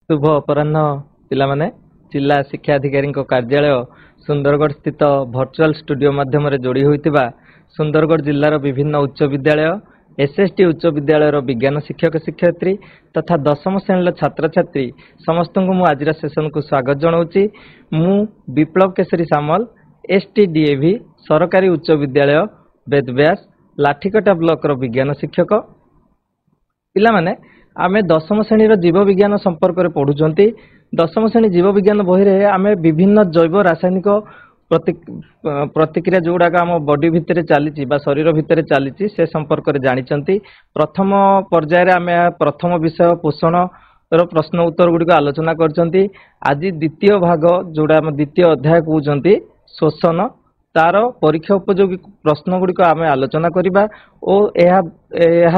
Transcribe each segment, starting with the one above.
शुभ अपराह्न पिलामाने जिला शिक्षा अधिकारी कार्यालय सुंदरगढ़ स्थित भर्चुआल स्टूडियो माध्यम जोड़ी होता सुंदरगढ़ जिलार विभिन्न उच्च विद्यालय एसएसटी उच्च विद्यालय विज्ञान शिक्षक शिक्षयित्री तथा दशम श्रेणी छात्र छात्री समस्त को आज सेशन को स्वागत जनाऊँगी। मु विप्लव केशरी सामल एसटीडीएवी सरकारी उच्च विद्यालय बेदव्यास लाठीकटा ब्लॉक विज्ञान शिक्षक पिलामाने आमे दशम श्रेणी जीव विज्ञान संपर्क में पढ़ुंट। दशम श्रेणी जीव विज्ञान बही आमे विभिन्न जैव रासायनिक प्रतिक्रिया जोड़ाक आम बॉडी भितर चली शरीर भितर चली से संपर्क में जानी। प्रथम पर्यायर आमे प्रथम विषय पोषण प्रश्न उत्तर गुड़िक आलोचना कर आज द्वितीय भाग जोड़ा द्वितीय अध्याय कहते शोषण तार परीक्षा उपयोगी प्रश्न गुड़िक आम आलोचना करवा और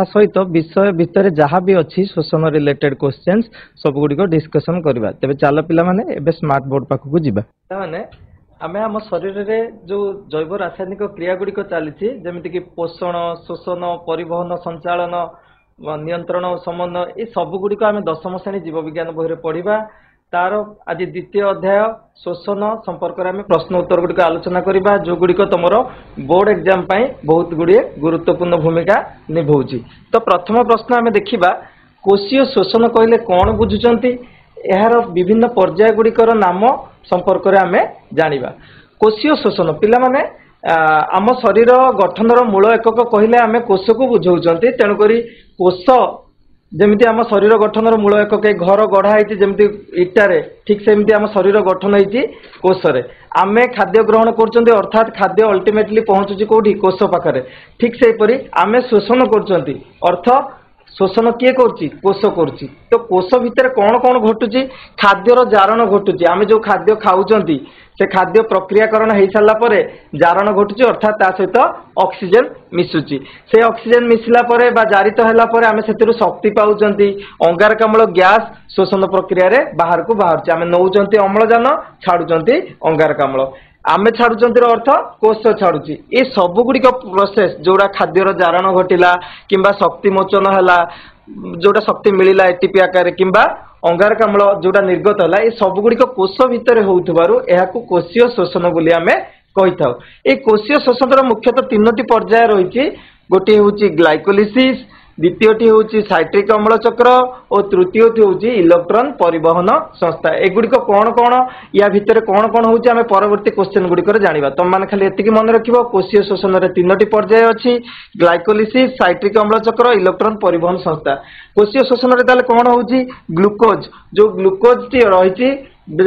सहित विषय भितर जहाँ भी अच्छी शोषण रिलेटेड क्वेश्चंस सब गुड़िक डिस्कसन करवा। तेज चल पे स्मार्ट बोर्ड पाखक जावा मैंने आम आम शरीर में जो जैव रासायनिक क्रिया गुड़िक चली जमीक पोषण शोषण परिवहन संचालन नियंत्रण समन्वय ये सब गुड़िक आम दशम श्रेणी जीव विज्ञान बही पढ़ा। तार आज द्वितीय अध्याय शोषण संपर्क में प्रश्न उत्तर गुड़िक आलोचना करवा जो गुड़िक तुम बोर्ड एग्जाम बहुत गुड़िए गुरुत्वपूर्ण भूमिका निभाऊँगी। तो प्रथम प्रश्न आम देखा कोशीय शोषण कहले कौन बुझुंट यार विभिन्न पर्याय गुड़िकर नाम संपर्क में आम जाना। कोशीय शोषण पिला माने आम शरीर गठनर मूल एकक कहले आम कोश को बुझाऊँ। तेणुक कोश जमीती आम शरीर गठनर मूल एकक घर गढ़ाई जमी इटारे ठीक सेमती आम शरीर गठन होती कोशरे आम खाद्य ग्रहण कर अर्थात खाद्य अल्टीमेटली पहुँचुची कौटी कोश पाखे ठीक से आम शोषण कर अर्थ शोषण किए कोश कर। तो कोश भितर कौन कौन घटुची खाद्यर जारण घटुची आम जो खाद्य खाऊं से खाद्य प्रक्रियाकरण हो सारा पर जारण घटुची अर्थात ता सहित ऑक्सीजन मिसुची से ऑक्सीजन मिसला परे बा जारित होला परे आमे सेतिरु शक्ति पाउचंती अंगारकाम्ल गैस शोषण प्रक्रिया रे बाहर को बाहर आमे नौचंती अम्लजान छाड़ुचंती अंगारकाम्ल आमे छाड़ुचंती अर्थ कोश छाड़ुची ए सब गुड़िक प्रोसेस जोड़ा खाद्यर जारण घटिला किंबा शक्ति मोचन है जोटा शक्ति मिलला एटीपी आकार किंबा अंगारकाम्ल जोटा निर्गत है ये सब गुड़िक कोश भितर होउथबारु कोशीय शोषण बोली आमे कही था। ये कोशीय शोषण मुख्यतः तीनोटी पर्याय रही गोटे हूँ ग्लाइकोलिसिस द्वितीयटी हूँ साइट्रिक अम्ल चक्र और तृतीयटी हूँ इलेक्ट्रॉन परिवहन संस्था एगुड़िक कौन कौन या भितर कौन कौन हूँ आम परवर्ती क्वेश्चन गुड़िक जाना। तुम मैंने खाली एतिकी मन रख कोशीय शोषण में तीनोटी पर्याय अच्छी ग्लाइकोलिसिस साइट्रिक अम्ल चक्र इलेक्ट्रॉन परिवहन संस्था। कोशीय शोषण में कौन हूँ ग्लूकोज जो ग्लूकोज टी रही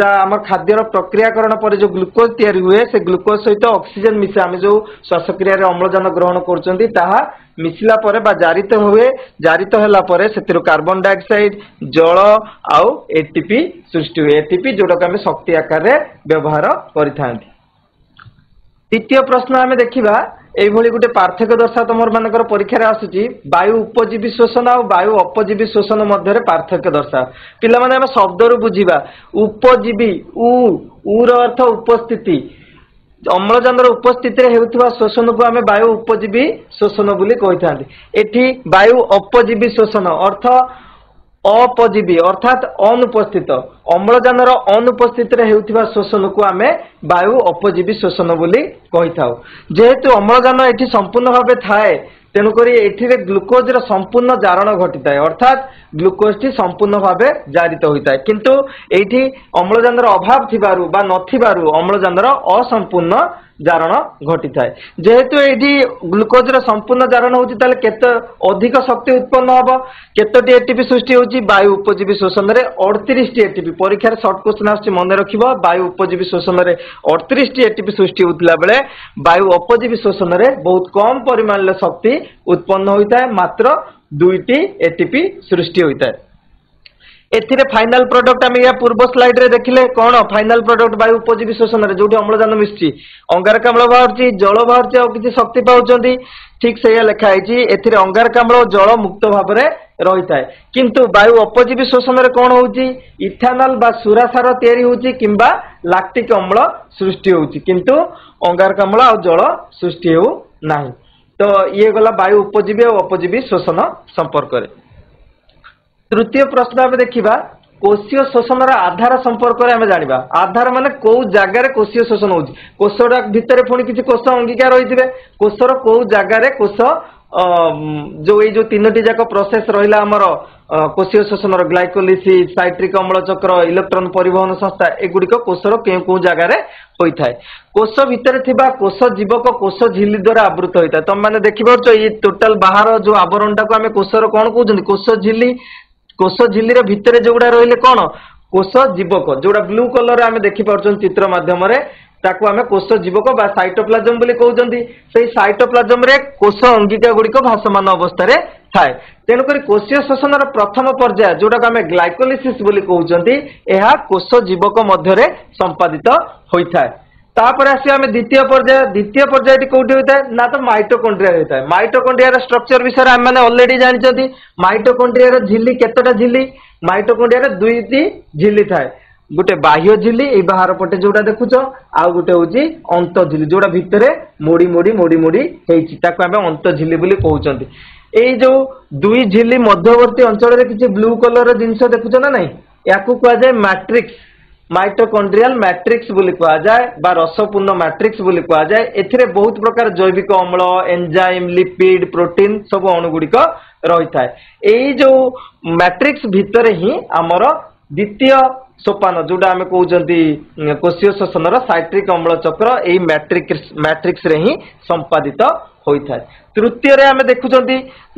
आम खाद्यर प्रक्रियाकरण पर जो ग्लूकोज तैयारी हुए से ग्लूकोज सहित ऑक्सीजन मिसे आम जो श्वासक्रिया अम्लजान ग्रहण कर मिसला परे बा जारित हुए जारित होला परे सेतिरु कार्बन डाइऑक्साइड जल आउ एटीपी सृष्टि हुए एटीपी जोटा आम शक्ति आकार रे व्यवहार करिथांती। द्वितीय प्रश्न आम देखा यही गोटे पार्थक्य दर्शा तुम मानकर परीक्षा आसूची वायु उपजीवी शोषण और वायु अपजीवी शोषण मध्य पार्थक्य दर्शा पिला माने आम शब्द रु बुझीबा उपजीवी उर अर्थ उपस्थिति अम्लजान उपस्थिति होता शोषण को आम वायु उपजीवी शोषण बोली कही था। एठी वायु अपजीवी शोषण अर्थ अपजीवी अर्थात अनुपस्थित अम्लजान अनुपस्थित होता शोषण को आम वायु अपजीवी शोषण बोली कही था। जेहेतु अम्लजान ये संपूर्ण भाव थाए तेणुक ये ग्लूकोज संपूर्ण जारण घटी थाए अर्थात ग्लूकोज टी संपूर्ण भाव जारित होता है किंतु ये अम्लजान अभाव थिबारु बा नथिबारु अम्लजान असंपूर्ण जारण घटी थाए। जेहेतु ये ग्लूकोज संपूर्ण जारण होती ताले केते अधिक शक्ति उत्पन्न हम केतोटी एटीपी सृष्टि होची वायु उपजीवी शोषण में 38 टी एटीपी परीक्षा शॉर्ट क्वेश्चन आछि मन रखिबो वायु उपजीवी शोषण में 38 टी एटीपी सृष्टि होतिला बेले वायु अपजीवी शोषण में बहुत कम परिमाण रे शक्ति उत्पन्न होता है मात्र 2 टी एटीपी सृष्टि होता है। एथिरे फाइनल प्रोडक्ट आम या पूर्व स्लाइड रे देखिले कौन फाइनल प्रोडक्ट वायु उपजीवी शोषण रे जोटी अम्लजान मिसची अंगारकाम्ल बाहरची जल बाहरची और किसी शक्ति पाउचंती ठीक से लिखाई एथिरे अंगारकाम्ल और जल मुक्त भाव में रही थाए किंतु वायु अपजीवी शोषण रे कौन होची इथानल बा सुरासार तैयारी होची किंबा लैक्टिक अम्ल सृष्टि होची किंतु अंगारकाम्ल और जल सृष्टि हो नाही। तो ये गला वायु उपजीवी और अपजीवी शोषण संपर्क रे। तृतीय प्रश्न आम देखा कोशीय शोषण आधार संपर्क में जाना आधार माने कौ जगार कोशीय शोषण हो कोशटा भितर पुणी किसी कोश अंगीकार रही थे कोशर कौ जगार कोश जो ये जो तीनो जाक प्रोसेस रहा आमर कोशीय शोषण ग्लाइकोलिसिस साइट्रिक अम्ल चक्र इलेक्ट्रॉन परिवहन संस्था एगुड़िक कोशर क्यों जगार होता है कोश भितर थिबा कोश जीवक कोश झिल्ली द्वारा आवृत होता है तुम मैंने देखिपार ये टोटाल बाहर जो आवरणटा को आम कोशर कौन कहते कोश झिल्ली भितर जोड़ा रही कौन कोश जीवक जोड़ा ब्लू कलर आम देखिपार चित्र माध्यम ताकू आम कोश जीवक बा साइटोप्लाज्म बोली कहते से साइटोप्लाज्म रे कोश अंगिका गुड़िक भासमान अवस्था थाए तेणुक कोशीय शोषण प्रथम पर्याय जोटा आम ग्लाइकोलिसिस बोली कहते यह कोश जीवक मध्य संपादित होता है तापर आसिया आम द्वितीय पर्याय कौटी होता है ना तो माइटोकॉन्ड्रिया होता है माइटोकॉन्ड्रिया स्ट्रक्चर विषय आम मैंने ऑलरेडी जानते माइटोकॉन्ड्रिया झिल्ली केतटा झिल्ली माइटोकॉन्ड्रिया दुईटी झिल्ली थाए गोटे बाह्य झिल्ली ये बाहर पटे जोड़ा देखुच आउ गोटे हूँ अंत झिल्ली जोड़ा भितर मोड़ी मोड़ी मोड़ी मोड़ी आम अंत झिल्ली बोली कहते ये जो दुई झिल्ली मध्यवर्ती अंचल में किसी ब्लू कलर जिनस देखुच ना नहीं या कहुए मैट्रिक्स माइटोकॉन्ड्रियल मैट्रिक्स बोली कहुए बा रसपूर्ण मैट्रिक्स बोली कहुए एथिरे बहुत प्रकार जैविक अम्ल एंजाइम लिपिड प्रोटीन सब अणुगुड़िक रही था यही जो मैट्रिक्स भितर ही आमर द्वितीय सोपान जोटा आम कहते कोशीय शोषण साइट्रिक अम्ल चक्र यही मैट्रिक्स रे ही संपादित होता है तृतीय आम देखुं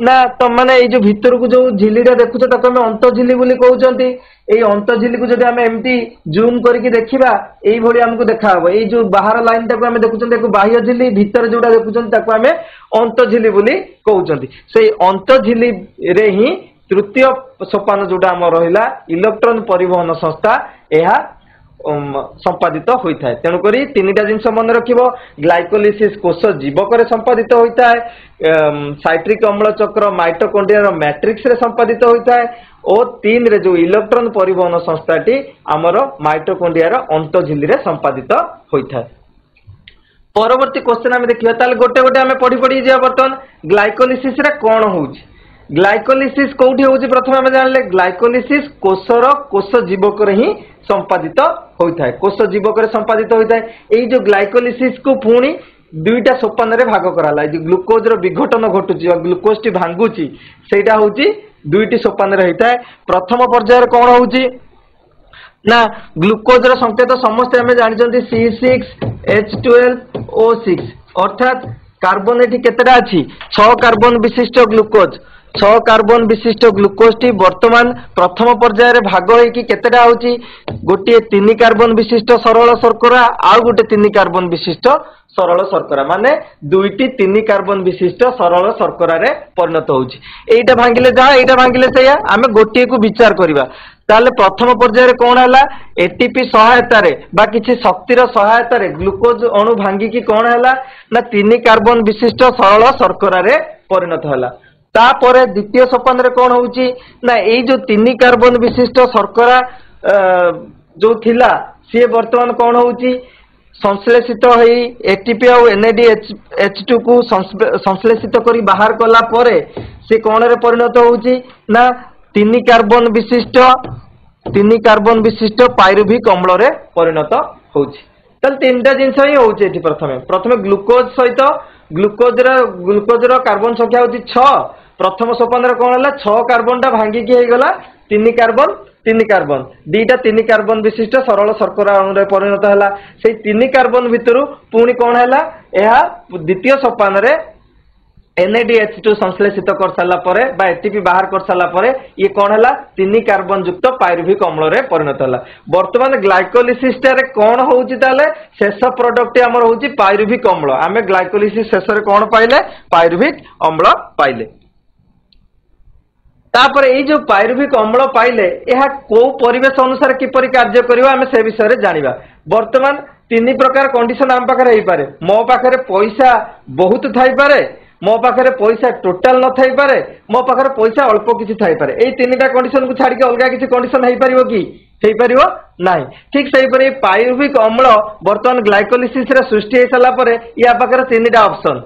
ना तुम मैंने जो भीतर को जो झिल्लीटा देखुच आम अंत झिल्ली बोली कहते ये अंत झिल्ली को जब आम एमती जूम करके देखा यही आमको देखा ये जो बाहर लाइन टाक आम देखुं बाह्य झिल्ली भीतर जोड़ा देखुं आम अंत झिल्ली बोली कहते से अंत झिल्ली रे ही तृतीय सोपान जोटा आम रहा इलेक्ट्रॉन परिवहन संस्था यह संपादित होता है तेणुक तीन टा जिनस मन रख ग्लाइकोलिसिस कोश जीवक संपादित होता है साइट्रिक अम्ल चक्र माइटोकॉन्ड्रिया मैट्रिक्स रे संपादित होता है और तीन रे जो इलेक्ट्रॉन परिवहन संस्थाटी आमर माइटोकॉन्ड्रिया अंत झिल्ली रे संपादित होता है परवर्ती क्वेश्चन आम देखिए गोटे गोटे आम पढ़ी पढ़ी जा बर्तमान ग्लाइकोलिसिस रे कौन होउछि ग्लाइकोलिसिस कौटी होउछि प्रथम आम जानले ग्लाइकोलिसिस कोशर कोश जीवक ही संपादित होता है कोश जीवक संपादित होता है यही जो ग्लाइकोलिसिस को पुणी दुईटा सोपान रे भाग कराला जो ग्लूकोज विघटन घटुची ग्लूकोज टी भांगुची सेटा होउची दुईटी सोपान रे होता है प्रथम पर्याय कौन होउची ना ग्लूकोज संकेत समस्त आम जानते C6H12O6 अर्थात कार्बन एटी केतेटा अछि 6 कार्बन विशिष्ट ग्लूकोज 6 कार्बन विशिष्ट ग्लूकोज टी वर्तमान प्रथम पर्याय रे भाग होइकी केतेटा होची गोटे 3 कार्बन विशिष्ट सरल शर्करा आउ गोटे 3 कार्बन विशिष्ट सरल शर्करा माने दुईटी 3 कार्बन विशिष्ट सरल शर्करा रे परिणत होची एटा भांगिले जा एटा भांगिले सेया आमे गोटे को विचार करिबा ताले प्रथम पर्याय रे कोन हला एटीपी सहायता रे बा किछि शक्तिर सहायता रे ग्लूकोज अणु भांगी की कोन हला ना 3 कार्बन विशिष्ट सरल शर्करा रे परिणत हला तापरे द्वितीय सोपान रे कोन होउची ना एई जो 3 कार्बन विशिष्ट शर्करा जो थिला सी वर्तमान कोन होउची संश्लेषित होई एटीपी और NADH2 को संश्लेषित करी बाहर कला परे से कोन रे परिणत होउची ना 3 कार्बन विशिष्ट पायरुभिक अम्ल रे परिणत होउची तल तीनटा जिंस ही होउची एठी प्रथमे ग्लूकोज सहित ग्लूकोज रो कार्बन संख्या होउची 6 प्रथम सोपान रे कोन हला 6 कार्बन टा भांगी की हे गला 3 कार्बन दीटा 3 कार्बन विशिष्ट सरल शर्करा अणु रे परिणत हला से 3 कार्बन भितरु पुणी कोन हला एहा द्वितीय सोपान रे NADH2 संश्लेषित कर साला परे बा एटीपी बाहर कर साला परे ये कौन हला 3 कार्बन युक्त पायरुभिक अम्ल रे परिणत हला वर्तमान ग्लाइकोलिसिस रे कौन होउची ताले शेष प्रोडक्ट हमर होउची पायरुभिक अम्ल आमे ग्लाइकोलिसिस शेष रे कौन पाइले पायरुभिक अम्ल पाइले तापर ये जो पायरुभिक अम्ल पाइले यह को परिवेश अनुसार किपरि कार्य करिवा आमे से विषय रे जानिबा वर्तमान 3 प्रकार कंडीशन आम पाखरे हेई पारे मो पाखरे पैसा बहुत थाई पारे मो पाखरे पैसा टोटाल न थाई पारे मो पाखरे पैसा अल्प किछि थाई पारे एई 3टा कंडीशन को छाडी के अलगा किछि कंडीशन हेई परिबो कि हेई परिबो नाही ठीक सही परे पायरुभिक अम्ल वर्तमान ग्लाइकोलिसिस रे सृष्टि हे सला परे या पाखरे 3टा ऑप्शन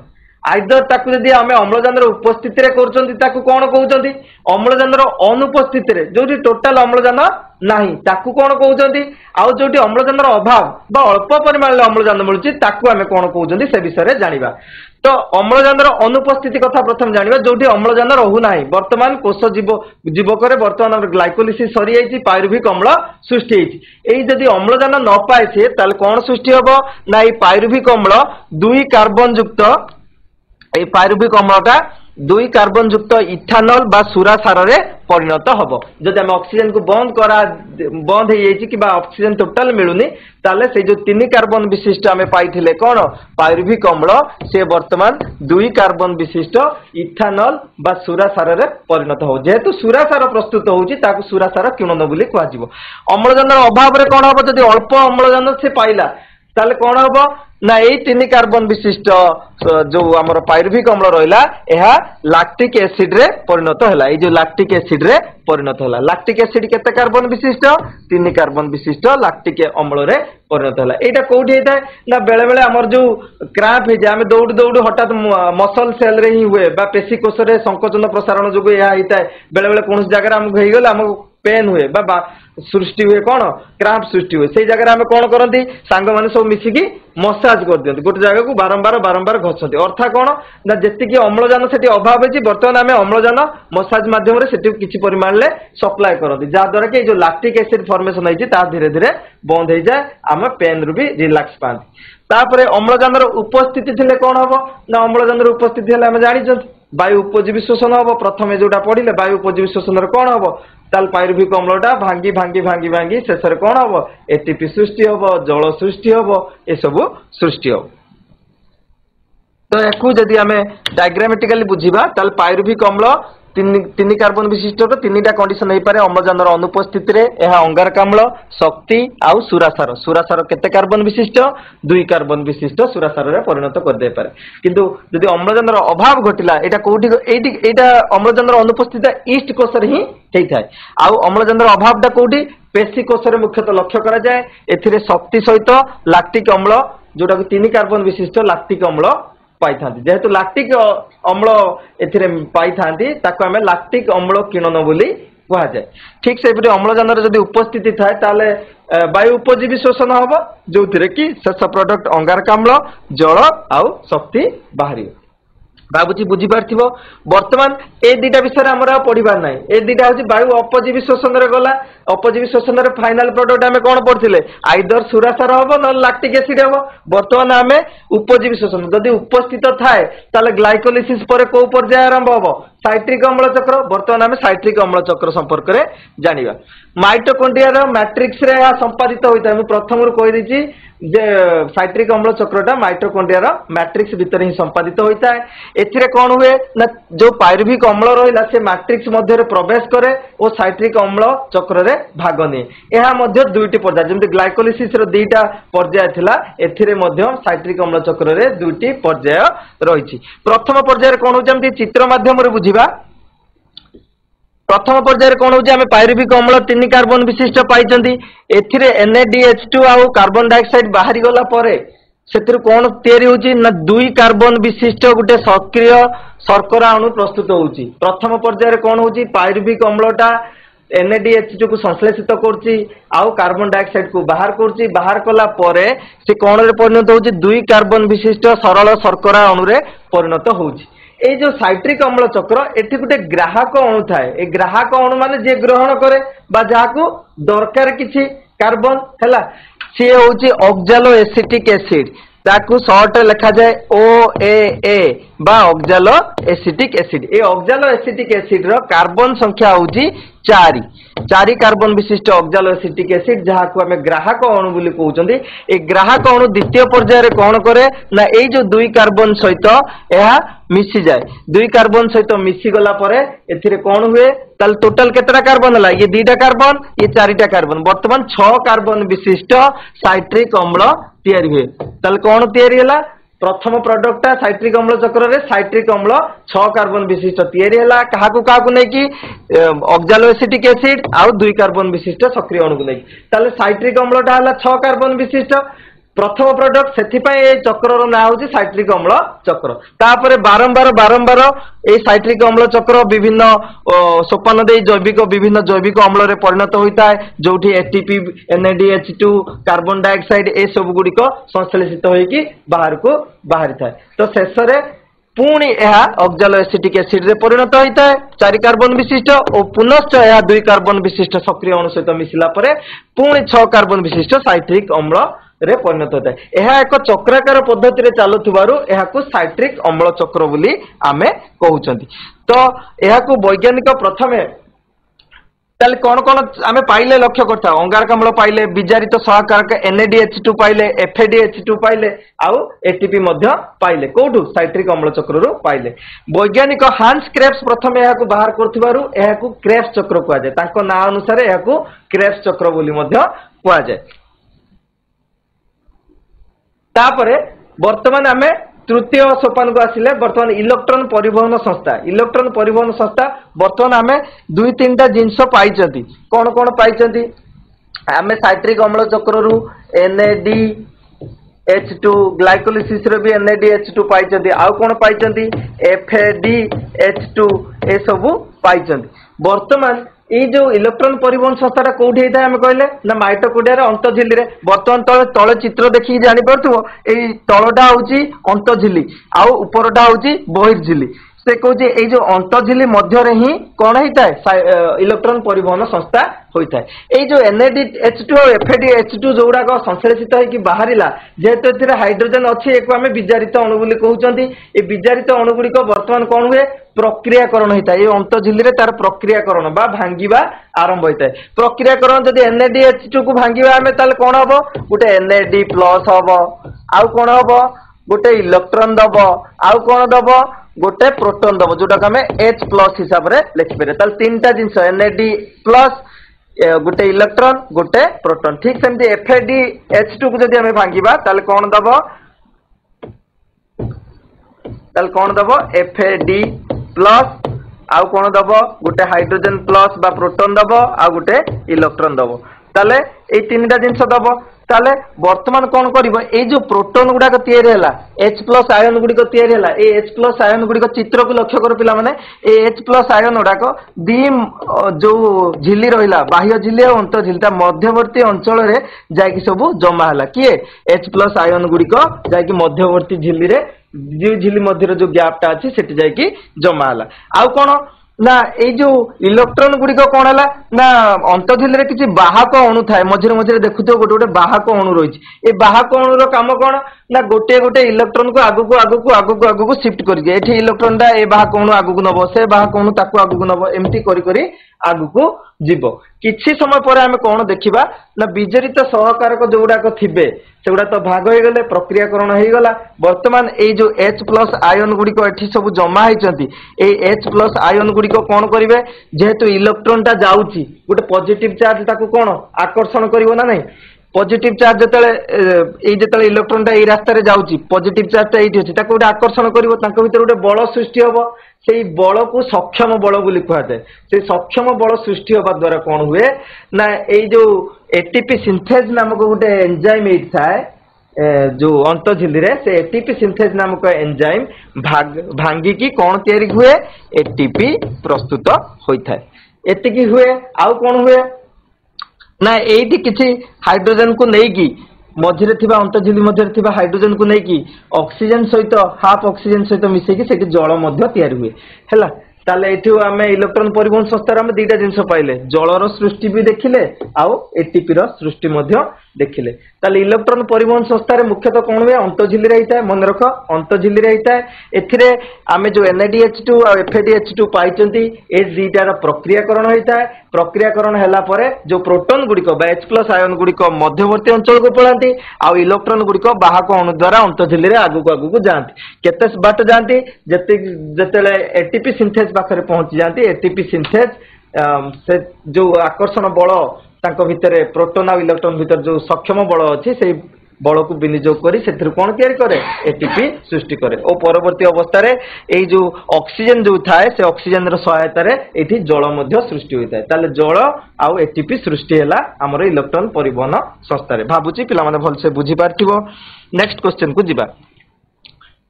आइदर ताकू जदि आमे अम्लजान उपस्थिति रे करचंती ताकू कोन कहउचंती अम्लजान अनुपस्थिति रे जोटी टोटल अम्लजान नाही ताकू कोन कहउचंती आउ जोटी अम्लजान अभाव बा अल्प परिमाण रे अम्लजान मिलुची ताकू आमे कोन कहउचंती से विषय रे जानिबा। तो अम्लजान अनुपस्थिति कथा प्रथम जानिबा जोटी अम्लजान रहू नाही वर्तमान कोष जीवक रे वर्तमान ग्लाइकोलिसिस सरी जाईची पायरुभिक अम्ल सृष्टि होईची एई जदि अम्लजान न पाएछे ताले कोन सृष्टि हबो ना एई पायरुभिक अम्ल 2 कार्बन युक्त এই পাইরুভিক অম্লটা 2 কার্বন যুক্ত ইথানল বা সুরা সারে পরিণত হব। যদি আমি অক্সিজেন কু বন্ধ হয়ে যাইছি কিবা অক্সিজেন টোটাল মিলুনি তাহলে সেই যে 3 কার্বন বিশিষ্ট আমি পাইছিলে কোন পাইরুভিক অম্ল সে বর্তমান 2 কার্বন বিশিষ্ট ইথানল বা সুরা সারে পরিণত হব। যেহেতু সুরা সার প্রস্তুত হউছি তাকে সুরা সার কিণন বলি কুহাଯିବ। অম্লজানর অভাবে কোন হব যদি অল্প অম্লজান সে পাইলা তাহলে কোন হব ना ये 3 कार्बन विशिष्ट जो आमर पायरुभिक अम्ल रहा यह लैक्टिक एसिड रे परिणत है। ये जो लैक्टिक एसिड रे परिणत है लैक्टिक एसिड केते कार्बन विशिष्ट 3 कार्बन विशिष्ट लैक्टिक अम्ल रे परिणत है। एटा कोठी होता है ना बेले बेले आमर जो क्रैम्प हो जाए आम दौड़ दौड़ हठात मसल सेल रे ही हुए बा पेशी कोष रे संकोचन प्रसारण जो यह होता है बेले बेले कौन जगह आमको हो गले आमको पेन हुए बा सृष्टि हुए कौन क्रैम्प सृष्टि हुए से जगह आम कौन करती सांग मैंने सब मिसिकी मसाज कर दिखते गोटे जगह को बारंबार बारंबार घसती अर्थात कौन ना जी अम्लजान से अभाव होती बर्तमान आम अम्लजान मसाज मध्यम किसी परिमाण में सप्लाय करती जहाद्वारा कि जो लैक्टिक एसिड फॉर्मेशन होती धीरे धीरे बंद हो जाए आम पेन रु भी रिलैक्स पाती। तापर अम्लजान उपस्थिति थे कौन हम ना अम्लजान उपस्थिति है आम जानी वायु उपजीवी शोषण हम प्रथम जोटा पढ़ले वायु उपजीवी शोषण कौन हम ताल पायरुभिक अम्लटा भांगी भांगी भांगी भांगी शेष कौन हम एटीपी सृष्टि हम जल सृष्टि हम ए सब सृष्टि हम। तो या जदि आम डायग्रामेटिकली बुझा ताल पायरुभिक अम्ल 3 कार्बन विशिष्ट 3टा कंडीशन हो पारे अम्लजान अनुपस्थिति रे यह अंगारकाम्ल शक्ति आउ सुरासार सुरासार केते कार्बन विशिष्ट 2 कार्बन विशिष्ट सुरासार रे परिणत कर दे पारे। किंतु जदि अम्लजान अभाव घटिला एटा कोठी एटा अम्लजान अनुपस्थिति ईस्ट कोष रे ही हेई थाए आउ अम्लजान अभावटा कोठी पेशी कोष रे मुख्यतः लक्ष्य करा जाए। एथिरे शक्ति सहित लैक्टिक अम्ल जोटा 3 कार्बन विशिष्ट लैक्टिक अम्ल पाई जेहेतु लैक्टिक अम्ल एथिरे पाई ताको आमे लैक्टिक अम्ल किणन बोली कहा जाए। ठीक से अम्लजान जदि उपस्थिति थाए ताले वायु उपजीवी शोषण हम जो कि शेष प्रोडक्ट अंगारकाम्ल जल आउ शक्ति बाहर बाबुची बुझी पार्थिबो। वर्तमान ए दुटा विषय आम पढ़ार ना ए दुटा हूँ वायु अपजीवी शोषण गला अपजीवी शोषण फाइनाल प्रोडक्ट आम कौन पढ़ते आइदर सुरासार हम ना लैक्टिक एसिड हम। वर्तमान आम उपजीवी शोषण जदि उपस्थित थाए ताले ग्लाइकोलिसिस पर को पर्याय आरंभ हम साइट्रिक अम्ल चक्र। वर्तमान आम साइट्रिक अम्ल चक्र संपर्क में जानिबा। माइटोकॉन्ड्रिया मैट्रिक्स रे संपादित होता है प्रथम कही जे साइट्रिक अम्ल चक्रटा माइटोकॉन्ड्रिया मैट्रिक्स भीतर ही संपादित होता है। एथिरे कौन हुए ना जो पायरुभिक अम्ल रहा से मैट्रिक्स मध्य प्रवेश करे और साइट्रिक अम्ल चक्र रे भाग निए। यह मध्य 2टी पर्याय जमी ग्लाइकोलिसिस रो 2टा पर्याय थिला एथिरे मध्य साइट्रिक अम्ल चक्र रे 2टी पर्याय रही। प्रथम पर्याय कौन हो चित्र माध्यम रे बुझिबा। प्रथम पर्याय कौन हो पायरुभिक अम्ल 3 कार्बन विशिष्ट पाई एथिरे NaDH2 आउ कार्बन डाइऑक्साइड बाहरी गला परे सेतिर कौन तैयारी होची ना 2 कार्बन विशिष्ट गोटे सक्रिय शर्करा अणु प्रस्तुत होची। प्रथम पर्याय कौन होची पायरुभिक अम्लटा NaDH2 को संश्लेषित करची आउ कार्बन डाइऑक्साइड को बाहर करची बाहर कला परे से कौन रे परिणत होची 2 कार्बन विशिष्ट सरल शर्करा अणु रे परिणत होची। ए जो साइट्रिक अम्ल चक्र एठी गोटे ग्राहक अणु थाए ए ग्राहक अणु माने जे ग्रहण करे बा जाहाको दरकार किछि कार्बन हैला सी होची ऑक्सालो एसिटिक एसिड ताकू शॉर्ट लिखा जाए OAA बा ऑक्सालो एसिटिक एसिड। ए ऑक्सालो एसिटिक एसिड रो कार्बन संख्या होची 4 कार्बन विशिष्ट ऑक्सालो एसिटिक एसिड जहाँ को आम ग्राहक अणु बोली कहउचंदी। ए ग्राहक अणु द्वितीय पर्याय रे कौन करे ना ए जो 2 कार्बन सहित यह मिसी जाए 2 कार्बन सहित मिसी गला परे एथिरे कौन हुए ताल टोटल केतरा कार्बन हला ये 2टा कार्बन ये 4टा कार्बन वर्तमान 6 कार्बन विशिष्ट साइट्रिक अम्ल तैयारी हुए। ताल कौन तैयारी हला प्रथम प्रोडक्टा साइट्रिक अम्ल चक्र रे साइट्रिक अम्ल 6 कार्बन विशिष्ट तैयारी हला काहाकू काहाकू नै कि ऑक्सालो एसिटिक एसिड आउ 2 कार्बन विशिष्ट सक्रिय अणु को नै ताले साइट्रिक अम्लटा हला 6 कार्बन विशिष्ट प्रथम प्रोडक्ट से चक्र ना हूँ साइट्रिक अम्ल चक्र तापर बारंबार बारंबार ये साइट्रिक अम्ल चक्र विभिन्न सोपान दे जैविक विभिन्न जैविक अम्ल परिणत होता है जो एटीपी NADH2 कार्बन डाइऑक्साइड ए सब गुड़िक संश्लेषित होगी बाहर को बाहरी था तो शेष में पुणी यह ऑक्सालो एसिटिक एसिड रे परिणत होता है 4 कार्बन विशिष्ट और पुनश्च यह 2 कार्बन विशिष्ट सक्रिय अणु सहित मिसिला परे पुणी 6 कार्बन विशिष्ट साइट्रिक अम्ल रे परिणत होता है। यह एक चक्राकार पद्धति रे चालुथिबारु एहाकु साइट्रिक अम्ल चक्र बोली आमे कहउचंती। तो एहाकु वैज्ञानिक प्रथमे ताले कौन कौन आमे पाइले लक्ष्य करता अंगारक अम्ल पाइले विजारित सहकारक NADH2 पाइले FADH2 पाइले आउ ATP मध्य पाइले कोठु साइट्रिक अम्ल चक्र रु पाइले। वैज्ञानिक हांस क्रेब्स प्रथमे एहाकु बाहर करथिबारु एहाकु क्रेब्स चक्र कुआ जाय तांको ना अनुसार एहाकु क्रेब्स चक्र बोली मध्य कुआ जाय। तापरे वर्तमान आमे तृतीय सोपान को आसिले वर्तमान इलेक्ट्रॉन परिवहन संस्था वर्तमान आमे 2-3टा जिनस पाइचंती कौन कौन पाइचंती आमे साइट्रिक अम्ल चक्र रु NADH2 ग्लाइकोलिसिस रे भी NADH2 पाइचंती आउ कौन पाइचंती FADH2 ए सब पाइचंती। वर्तमान ये जो इलेक्ट्रॉन परिवहन संस्था कौटी होता है कहले ना माइटोकॉन्ड्रिया अंतझिल्ली रे वर्तमान तले चित्र देखिए जानी पारथुबो एई तळटा होची अंतझिल्ली आउ उपरटा होची बहिर्झिल्ली से कहूँ ये जो अंतझिल्ली मध्य रे ही कौन होता है इलेक्ट्रॉन परिवहन संस्था होता है। ये जो NADH2 और FADH2 जोड़ाक संश्लेषित होगी बाहरिला जेहेतु एथिरे हाइड्रोजन अच्छी एक आम विजारित अणु बोली कहउचंती ए विजारित अणुगुड़िक वर्तमान कौन हुए प्रक्रियाकरण होता है। ये अंतझिल्ली रे तार प्रक्रियाकरण बा भांगिबा आरंभ होता है। प्रक्रियाकरण जदि NADH2 को भांगिबा आमे ताले कौन हबो गोटे NAD+ हबो आउ कौन हबो गोटे इलेक्ट्रॉन दबो आउ कौन दबो गोटे प्रोटॉन दबो जोटा आमे H+ हिसाब रे लिखि पारे। ताले 3टा जिंस NAD+ गोटे इलेक्ट्रॉन गोटे प्रोटॉन ठीक सेमती FADH2 को जदि आमे भांगिबा ताले कौन दबो FAD+ आउ कौन दबो गोटे हाइड्रोजन प्लस बा प्रोटॉन दबो आउ गोटे इलेक्ट्रॉन दबो ताले ए 3टा जिंस दबो। ताले वर्तमान कौन करिवो ए जो प्रोटॉन गुडा तैयारी हैला H+ आयन गुडी तैयारी हैला ए H+ आयन गुडी चित्र को लक्ष्य करो पिला माने ए H+ आयन गुडाक दी जो झिल्ली रहिला बाह्य झिल्ली और अंतर झिल्ली मध्यवर्ती अंचल रे जाकी सब जमा हैला किए H+ आयन गुडी जाकी मध्यवर्ती झिल्ली रे जो झिल्ली मध्य जो गैपटा अच्छी सेठी जाकी जमा हैला। आउ कौन ना ये जो इलेक्ट्रॉन गुड़िक कौन है ना अंतझिल्ली रे किसी बाहक अणु थाए मझे मझे देखुथ गोटे गोटे बाहक अणु रही ये बाहक अणुर काम कौन ना गोटे गोटे इलेक्ट्रॉन को आगु आगु शिफ्ट करके एठी इलेक्ट्रॉन टा ए बाहक अणु आगु नब से बाहक अणु ताकू आगु नब एमती करी आगु जीव किछि समय पर आमे कौन देखिबा ना विजरित सहकारक जोगुडाक थिबे सेगुडा तो भाग हो गले प्रक्रियाकरण हो गला। वर्तमान ए जो H+ आयन गुड़िक एठी सब जमा होइचंती ए H+ आयन गुड़िक कौन करिवे जेहेतु इलेक्ट्रॉन टा जाउची गोटे पॉजिटिव चार्ज ताकू कौन आकर्षण करिवो ना नहीं पॉजिटिव चार्ज जतले इलेक्ट्रॉन टा ए रास्ता रे जाउची पॉजिटिव चार्ज टा एठी अछि ताकू गोटे आकर्षण करिवो तांको भीतर गोटे बल सृष्टि हबो से बल को सक्षम बल बोली कहते से सक्षम बल सृष्टि होगा द्वारा कौन हुए ना ये जो एटीपी सिंथेज नामक गोटे एंजाइम थाए जो अंतझिल्ली रे से एटीपी सिंथेज नामक एंजाइम भांगी की कौन तैयारी हुए एटीपी प्रस्तुत होता है एतिकी हुए आउ कौन हुए ना एठी किछि हाइड्रोजन को नहीं मझे थिबा अंतझिल्ली मध्य थिबा हाइड्रोजन को नहीं ऑक्सीजन सहित हाफ ऑक्सीजन सहित मिसेकी सेठी जल मध्य तैयारी हुए हैला। ताले एठू आमे इलेक्ट्रॉन परिवहन संस्था रे आमे 2टा जिंस पाइले जलर सृष्टि भी देखिले आउ एटीपी रो सृष्टि मध्य देखिले। ताले इलेक्ट्रॉन परिवहन संस्था रे मुख्यतः कौन हुए अंतझिल्ली रहिता है मन रख अंतझिल्ली रहिता है एथिरे आमे जो NADH2 और FADH2 पाइचंती ए दुईटार प्रक्रियाकरण होता है प्रक्रियाकरण हैला परे जो प्रोटॉन गुड़िक H+ आयन गुड़िक मध्यवर्ती अंचल को पलांती आउ इलेक्ट्रॉन गुड़िक बाहक अणु द्वारा अंतझिल्ली रे आगु जाती केते बाट जाती जेतेले एटीपी सिंथेज पाखरे पहुंची जाती एटीपी सिंथेज से जो आकर्षण बल तांको भितरे प्रोटॉन और इलेक्ट्रॉन भितर जो सक्षम बल अच्छी से बल को विनियोग करी सेथिरु कोन तयारी करे एटीपी सृष्टि करे और परवर्ती अवस्था रे एई जो ऑक्सीजन जो थाए से ऑक्सीजन रो सहायता रे एठी जल मध्य सृष्टि होइताय ताले जल आउ एटीपी सृष्टि हैला हमर इलेक्ट्रॉन परिवहन संस्था रे भाबुची पिला माने भल से बुझी पारथिबो नेक्स्ट क्वेश्चन को जिबा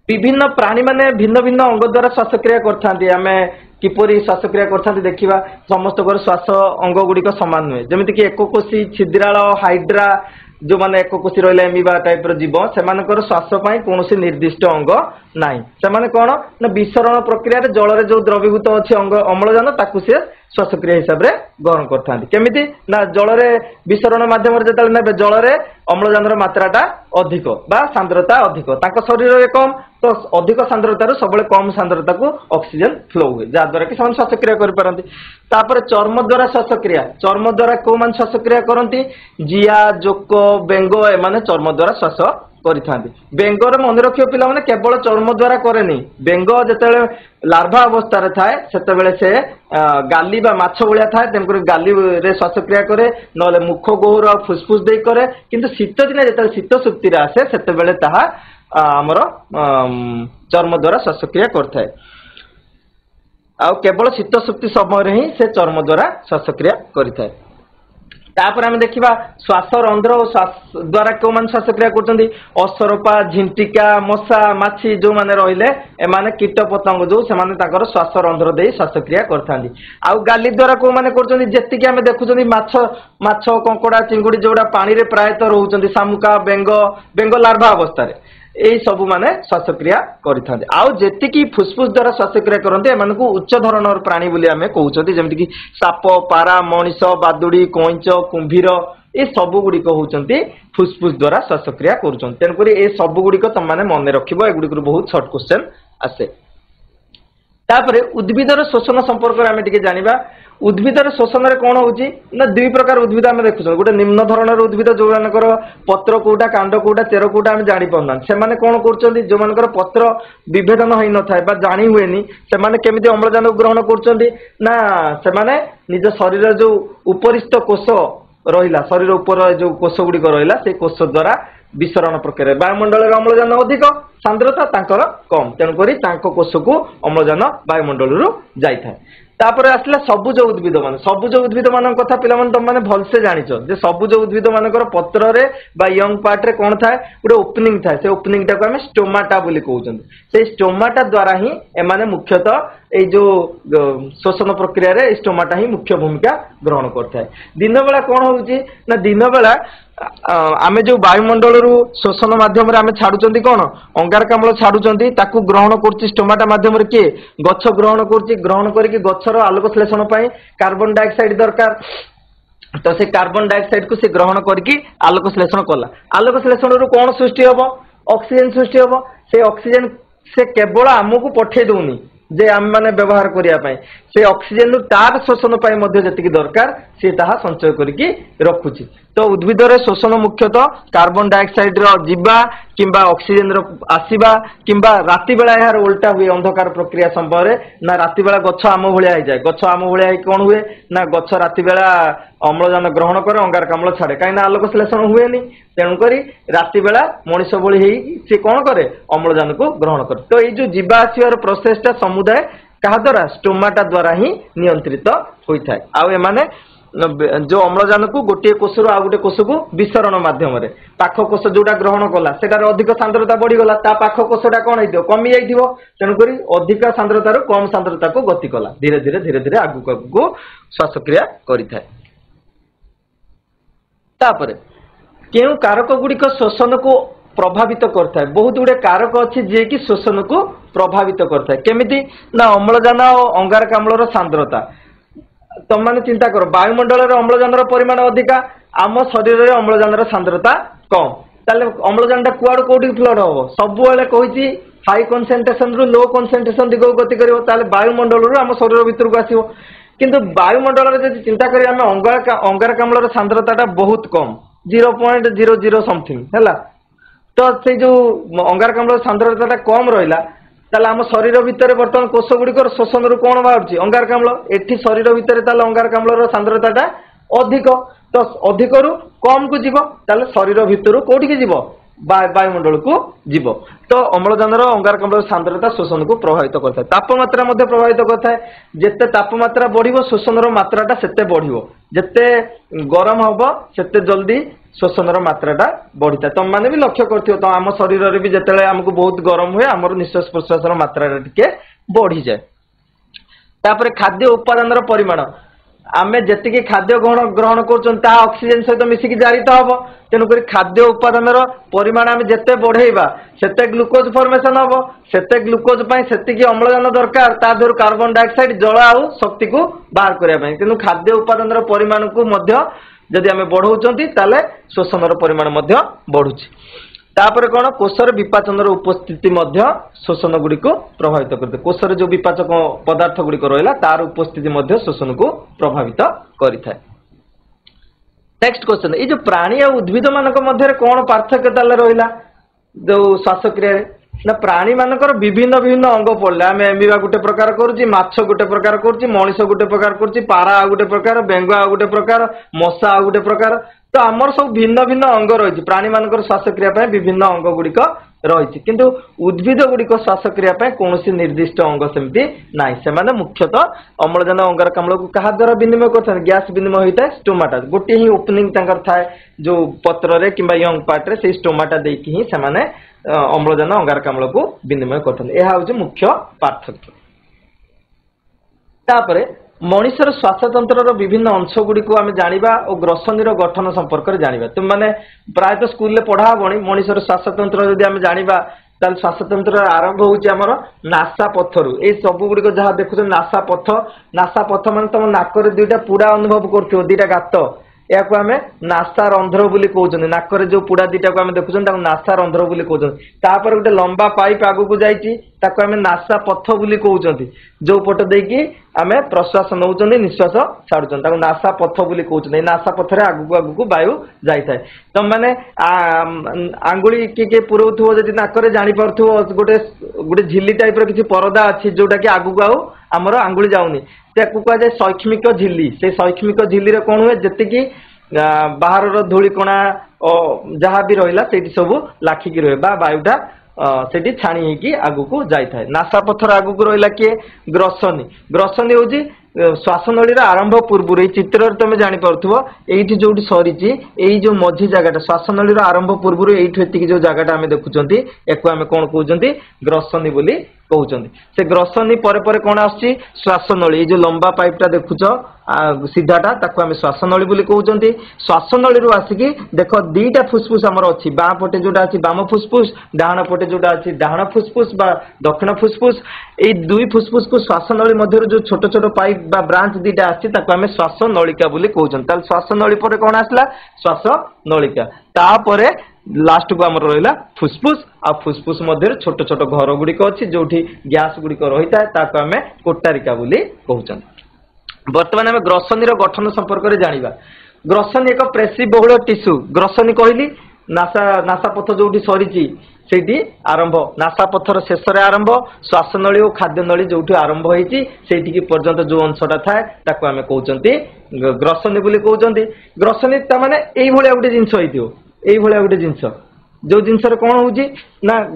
विभिन्न प्राणी माने भिन्न भिन्न अंग द्वारा श्वासक्रिया करथांती आमे किपरि श्वासक्रिया करथांती देखिबा समस्त श्वास अंग गुडी को समान नुहे जेमिति कि एकोकोशी छिद्राळ हाइड्रा जो माने एकोकोशी रहले एमिबा टाइप रो जीव सेमानकर श्वास पई कोनोसी निर्दिष्ट अंग नाही सेमाने कोन ना विसरण प्रक्रिया रे जल रे जो द्रवीभूत अछि अंग अम्लजान ताकू से श्वासक्रिया हिसाब रे ग्रहण करथांती केमिति ना जल रे विसरण माध्यम रे जतल नेबे जल रे अम्लजान रो मात्राटा अधिक बा सांद्रता अधिक ताको शरीर रे कम तो अधिक सांद्रता रो सबले कम सांद्रता को ऑक्सीजन फ्लो हुए जा द्वारा कि समान श्वासक्रिया कर पारंती तापर चर्म द्वारा चर्म द्वारा को मान श्वासक्रिया करंती जिया जोक बेंगो ए माने चर्म द्वारा श्वास करिथांती बेंगर मन रखियो पिला माने केवल चर्म द्वारा करेनी बेंग जेतेले लार्भा अवस्था रे थाए सेतेबेले से गाली बा माछ भलिया थाए तेनकर गाली रे श्वासक्रिया करे नले मुख गोहर फुसफुस देई करे किंतु शीत दिने जेतेले शीत सुक्ति रे आसे सेतेबेले ताहा हमर चर्म द्वारा श्वासक्रिया करथाय आ केवल शीत सुक्ति समय रे ही से चर्म द्वारा श्वासक्रिया करिथाय तापर हम देखिबा श्वास रंध्र और श्वास द्वारा को मान श्वासक्रिया करछन्ती असरपा झिंटिका मशा माछी जो माने रहिले ए माने कीट पतंग जो से माने ताकर श्वास रंध्र देई श्वासक्रिया करथांती आ गाली द्वारा को माने करछन्ती जेति कि हम देखुछन्ती माछ कंकड़ा चिंगुडी जोडा पानी रे प्रायत रहउछन्ती सामुका बेंग लार्भा अवस्था रे एई सब माने श्वासक्रिया करिथांती आउ जेति कि फुसफुस द्वारा श्वासक्रिया करन्ते एमानकु उच्च धरणर प्राणी बोली हमें कहउछन्ती जेमति कि साप पारा मणिष बादुडी कोइंच कुंभीर ए सब गुडी कहउछन्ती फुसफुस द्वारा श्वासक्रिया करूछन्ती तेनकरी ए सब गुडी को तमाने मने रखिबो ए गुडी बहुत शॉर्ट क्वेश्चन आसे तापरे उद्भिदर शोषण संपर्क आमे टिके जानिबा उद्भिदर शोषण रे कोन होउची ना दुई प्रकार उद्भिद आमे देखुछन गोटे निम्न धरणर उद्भिद जो मानकर पत्र कोटा कांड कोटा चेर कोटा आमे जानि पन्ना से माने कोन करचंदी जो मानकर पत्र विभेदन होई न थाय बा जानि हुएनी से माने केमिति अम्लजान ग्रहण करचंदी ना से माने निज शरीर जो उपरिस्थ कोष रहिला शरीर ऊपर जो कोष गुडी को रहिला से कोष द्वारा विसरण प्रक्रिया वायुमंडल रे अम्लजान अधिक सांद्रता तांकर कम तेनकरी तांको कोष को अम्लजान वायुमंडल रु जाई थाय तापर आसला सबुज उद्भिद मान कथा पिला मन तुम माने भल से जानिचो जे सबुज उद्भिद मानकर पत्र रे बा यंग पार्ट रे कोन थाए गोटे ओपनिंग थाए से ओपनिंग टा को हम स्टोमाटा बोली कहउछन से स्टोमाटा द्वारा ही ए माने मुख्यतः ए जो शोषण प्रक्रिया रे स्टोमाटा ही मुख्य भूमिका ग्रहण करथाय दिन बेला कोन होउची ना दिन बेला आमे जो वायुमंडल रु शोषण माध्यम रे आमे छाडुचंती कोन अंगारकाम्ल छाडुचंती ताकू ग्रहण करची स्टोमाटा माध्यम रे के गच्छ ग्रहण करके गच्छर आलोक संश्लेषण पई कार्बन डाइऑक्साइड दरकार तो से कार्बन डाइऑक्साइड को से ग्रहण करके आलोक संश्लेषण कला आलोक संश्लेषण रु कोन सृष्टि होबो ऑक्सीजन सृष्टि होबो से ऑक्सीजन से केवल आमको पठे दोनी जे आम माने व्यवहार करिया पई से ऑक्सीजन रु तार शोषण पई मध्ये जतिकी दरकार से ताहा संचय करके रखुची तो उद्भिद रे शोषण मुख्यतः कार्बन डाइऑक्साइड रो जीवा किंबा ऑक्सीजन रो आसीबा किंबा राति बेला यार उल्टा हुए अंधकार प्रक्रिया संभव रे ना राति बेला गच्छ आम भलिया हो जाए गच्छ आम भलिया कोन हुए ना गच्छ राति बेला अम्लजान ग्रहण करे अंगारकाम्ल छाड़े काई ना आलोक संश्लेषण हुएनी तेणु करी राति बेला मनुष्य भली हेई से कोन करे अम्लजान को ग्रहण करे तो ए जो जीवा आसीबार प्रोसेस टा समुदाय कहा द्वारा स्टोमाटा द्वारा ही नियंत्रित होई थाए आ ए माने जो अम्लजान को गोटे कोष रु आ गोटे कोष को विसरण माध्यम रे पाख कोष जोटा ग्रहण कला सेटार अधिक सांद्रता बढ़ी गला ता पाख कोषटा कोन हेतियो कमी जाइथिबो तेनु करी अधिक सांद्रता रु कम सांद्रता को गति कला धीरे धीरे आगु को श्वासक्रिया करि थाए तापरे केउ कारक गुडी को शोषण को प्रभावित करता है बहुत गुड़े कारक अच्छी जे कि शोषण को प्रभावित करता है केमिति ना अम्लजान और अंगारकाम्ल सांद्रता तुम मैंने चिंता करो वायुमंडल अम्लजान परिमाण अधिका आम शरीर में अम्लजान सांद्रता कम ताले अम्लजान कुआड़ कौटी फ्लड हम सब कही हाई कनसेंट्रेशन रु लो कनसेंट्रेशन दिग गति कर वायुमंडल आम शरीर भितर को आसो किंतु वायुमंडल जब चिंता करें अंगारकाम्ल सांद्रता बहुत कम 0.00 समथिंग है तो से जो अंगारकाम्ल सांद्रता कम रहा ताले आम शरीर भितर बर्तमान कोष गुड़िकर शोषण रु कौन बाहर अंगारकाम्ल एठी शरीर भितर ताले अंगारकाम्ल सांद्रता अधिक तो अधिक रु कम को जीव ताले शरीर भितर कोठी की जीव वायुमंडल को जीव तो अम्लजान अंगारकाम्ल सांद्रता शोषण को प्रभावित करता है तापमात्रा मध्य प्रभावित करता है जिते तापमात्रा बढ़िबो शोषण मात्राटा सेते बढ़िबो जिते गरम हबो सेते जल्दी शोषण मात्राटा बढ़ी था तुम मैंने भी लक्ष्य करथियो तो आम शरीर रे भी जेतेले हमको बहुत गरम हुए हमर निश्वास प्रश्वास मात्राटा टिके बढ़ी जाए तापर खाद्य उत्पादन परिमाण आमे जेतिकी खाद्य ग्रहण कर ऑक्सीजन सहित मिसिकी जारित हम तेणुक खाद्य उत्पादन परिमाण आम जिते बढ़ेबा सेते ग्लुकोज फॉर्मेशन हम सेते ग्लुकोज सेतिकी अम्लजान दरकार ता देहरु कार्बन डाइऑक्साइड जल आउ शक्ति को बाहर करने तेणु खाद्य उत्पादन परिमाण को मध्य जदि आम बढ़ाऊँच ताले शोषण परिमाण मध्य बढ़ुची तापर कौन कोषर विपाचन उपस्थिति मध्य शोषण गुड़ी को प्रभावित करते कोषर जो विपाचक पदार्थ गुड़ी रहा तार उपस्थिति मध्य शोषण को प्रभावित करिଥାଏ। नेक्स्ट क्वेश्चन ये जो प्राणी और उद्भिद मानक मध्य कौन पार्थक्य ताले रहिला जो श्वासक्रिया ना प्राणी मानकर विभिन्न विभिन्न अंग पड़े आम एमिबा गोटे प्रकार करुच्ची माछ गोटे प्रकार करुच्ची मनीष गोटे प्रकार करुच्ची पारा आ गोटे प्रकार बेंगुआ गोटे प्रकार मशा आ गोटे प्रकार तो आमर सब भिन्न भिन्न अंग रही प्राणी मानकर श्वासक्रिया विभिन्न अंग गुड़िक रही किंतु उद्भिद गुड़िक श्वासक्रिया कौन निर्दिष्ट अंग सेमती ना से मुख्यतः अम्लजान अंगारकाम्ल को क्या द्वारा विनिमय करते गैस विनिमय होता है स्टोमाटा गोटे ही ओपनिंग थाए जो पत्र रे किंबा यंग पार्ट रे से स्टोमाटा देकी ही से अम्लजान अंगारकाम्ल को विनिमय करते यह हूँ मुख्य पार्थक्य। तापरे मनुष्यर श्वासतंत्र विभिन्न अंश गुड़ी को आम जाना और ग्रसनी गठन संपर्क में जाना तुम मैंने प्रायतः स्कूल में पढ़ा हबनी मनुष्यर श्वासतंत्र जदि आम जाना ताल श्वासतंत्र आरंभ होमर नासा पथरु ये सब गुड़िक जहाँ देखुच नासा पथ मान तुम नाक दुईटा पुड़ा अनुभव कर दुईटा गात या आम नासा रंध्र बोली कहते नाक जो पुड़ा दीटा को आम देखुन नासा रंध्र बोली कहते गोटे लंबा पाइप आगू जाइए आम नासा पथ बोली कहते जो पट देकी आम प्रश्वास नौ निश्वास छाड़ुन नासा पथ बोली कहते नासा पथरे आगू आगू वायु जाए तुम मैंने आंगुली किए पुराऊ जब नाक जापर गोटे गोटे झिली टाइप किसी परदा अच्छी जोटा कि आगू आउ आमर आंगुली जाऊनी कहुए शैक्षणिक झिली से शैक्षणिक झिली कौन हुए जी बाहर धूलिकणा जहाँ भी रहा से सब लाखिकी रहे वायुटा से छाणी होगी आगू को जाए नासा पथर आगू को रहा किए ग्रसनी हूँ श्वासनली आरंभ पूर्व चित्र तुम जापर ये जो सरी जो मझी जगह श्वासनली आरंभ पूर्व ये जो जगह आम देखुं या आम कौन कहते ग्रसनी बोली कहते से ग्रसनी पर कौन आसुची श्वासनली जो लंबा पाइपटा देखुच सीधाटा ताको आम श्वासनली बोली कहते श्वासनली आसिकी देख दीटा फुसफुस आमर अच्छी बाँ पटे जोटा अच्छी बाम फुसफुस डाण पटे जोटा अच्छी डाण फुसफुस बा दक्षिण फुसफुस ये दुई फुसफुस को श्वासनली मध्य जो छोट छोट पाइप बा ब्रांच दीटा आम श्वासनलिका बोली कहते श्वासनली पर कौन आसला श्वासनलिका तापर लास्ट को आमर रहा फुसफुस आ फुसफुस मध्य छोट छोट घर गुड़िक अच्छी जो गैस गुड़िक रही है आम कोटारिका बोली कहते बर्तमान आम ग्रसनी गठन संपर्क में जाना ग्रसनी एक पेशी बहुल टिश्यू ग्रसनी कहली नासा पथ जो सरी से आरंभ नासा पथर शेष आरंभ श्वासनली और खाद्यनली जो आरंभ होती पर्यंत जो अंशटा थाए आम कहते ग्रसनी बोली कहते ग्रसनी ताने यही गोटे जिनस गोटे जिनस जो जिनस कौन हो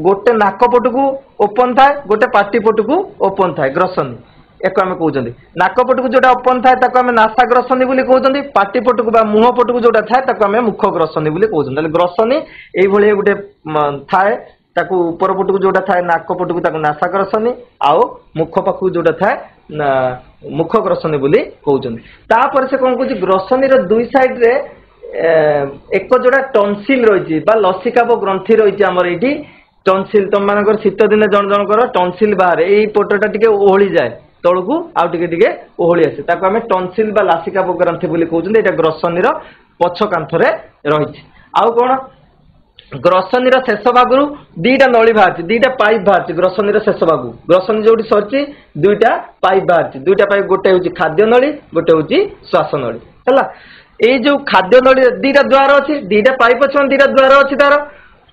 गोटे नाक पटू ओपन थाए गोटे पार्टी पटू ओपन थाए ग्रसनी एक आम कहते नाक पटू जोटा ओपन थाए आम नासा ग्रसनी बोली कहते पार्टी पटू मुह पटू जोटा थाए आम मुख ग्रसनी बोली कहते ग्रसनी यही गोटे थाए ऊपर पटू जोटा थाए नाक पटू नासा ग्रसनी आउ मुख पाखु जोटा थाए मुख ग्रसनी बोली कहते से कौन कह ग्रसनी दुई साइड रे एक जोड़ा टनसिल रही लसिका ग्रंथि रही आमर ये टनसिल तुम मान शीत दिन जन जनकर टनसिल बाहर यही पटटा टी ओहली जाए तलू आउ टे ओहली आसे आम टनसिल लसिका ग्रंथि बोली कहते यहाँ ग्रसनी पछ कांथरे रही आउ कौन ग्रसनी शेष भागु दीटा नली बाहर दीटा पाइप बाहर ग्रसनी शेष भागु ग्रसनी जो सरी दुईटा पाइप बाहर दुईटा पाइप गोटे हूँ खाद्य नली गोटे हूँ श्वासनली है ये जो खाद्य नली दीटा द्वार अच्छी दीटा पाइप अच्छे दीटा द्वार अच्छी तार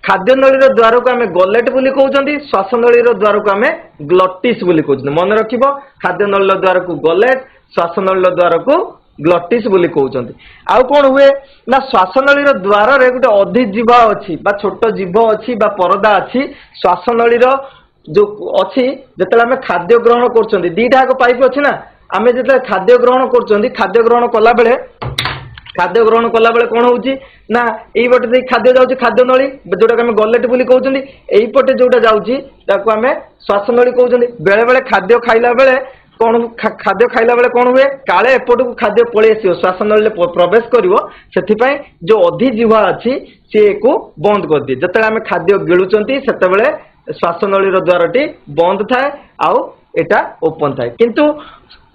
खाद्य नली द्वार को आम गलेट बोली कहते श्वासनली द्वार को आम ग्लटिस बोली कहते मन रख खाद्य नली द्वार को गलेट श्वासनली द्वार को ଗ୍ଲଟିସ୍ ବୋଲି କହୁଛନ୍ତି। ଆଉ କଣ ହୁଏ ନା ଶ୍ୱାସନଳୀର ଦ୍ୱାରରେ ଗୋଟେ ଅଧିଜିହ୍ବା ଅଛି ବା ଛୋଟ ଜିଭ ଅଛି ବା ପରଦା ଅଛି। ଶ୍ୱାସନଳୀର ଯୋଉ ଅଛି ଯେତେବେଳେ ଆମେ ଖାଦ୍ୟ ଗ୍ରହଣ କରୁଛନ୍ତି ଦିଟା ଯାକ ପାଇପ୍ ଅଛି ନା, ଆମେ ଯେତେବେଳେ ଖାଦ୍ୟ ଗ୍ରହଣ କରୁଛନ୍ତି ଖାଦ୍ୟ ଗ୍ରହଣ କଲା ବେଳେ କଣ ହଉଛି ନା ଏଇପଟେ ଦେଇ ଖାଦ୍ୟ ଯାଉଛି ଖାଦ୍ୟ ନଳୀ ଯୋଉଟାକୁ ଆମେ ଗଲେଟ ବୋଲି କହୁଛନ୍ତି, ଏଇପଟେ ଯୋଉଟା ଯାଉଛି ତାକୁ ଆମେ ଶ୍ୱାସନଳୀ କହୁଛନ୍ତି। ବେଳେ ବେଳେ ଖାଦ୍ୟ ଖାଇଲା ବେଳେ କଣ ହୁଏ କାଳେ ଏପଟକୁ ଖାଦ୍ୟ ପଳେଇ ଆସିବ ଶ୍ୱାସନଳୀରେ ପ୍ରବେଶ କରିବ, ସେଥିପାଇଁ ଯୋଉ ଅଧିଜିହ୍ବା ଅଛି ସିଏକୁ ବନ୍ଦ କରିଦିଏ। ଯେତେବେଳେ ଆମେ ଖାଦ୍ୟ ଗିଳୁଛନ୍ତି ସେତେବେଳେ ଶ୍ୱାସନଳୀର ଦ୍ୱାରଟି ବନ୍ଦ ଥାଏ ଆଉ ଏଟା ଓପନ ଥାଏ, କିନ୍ତୁ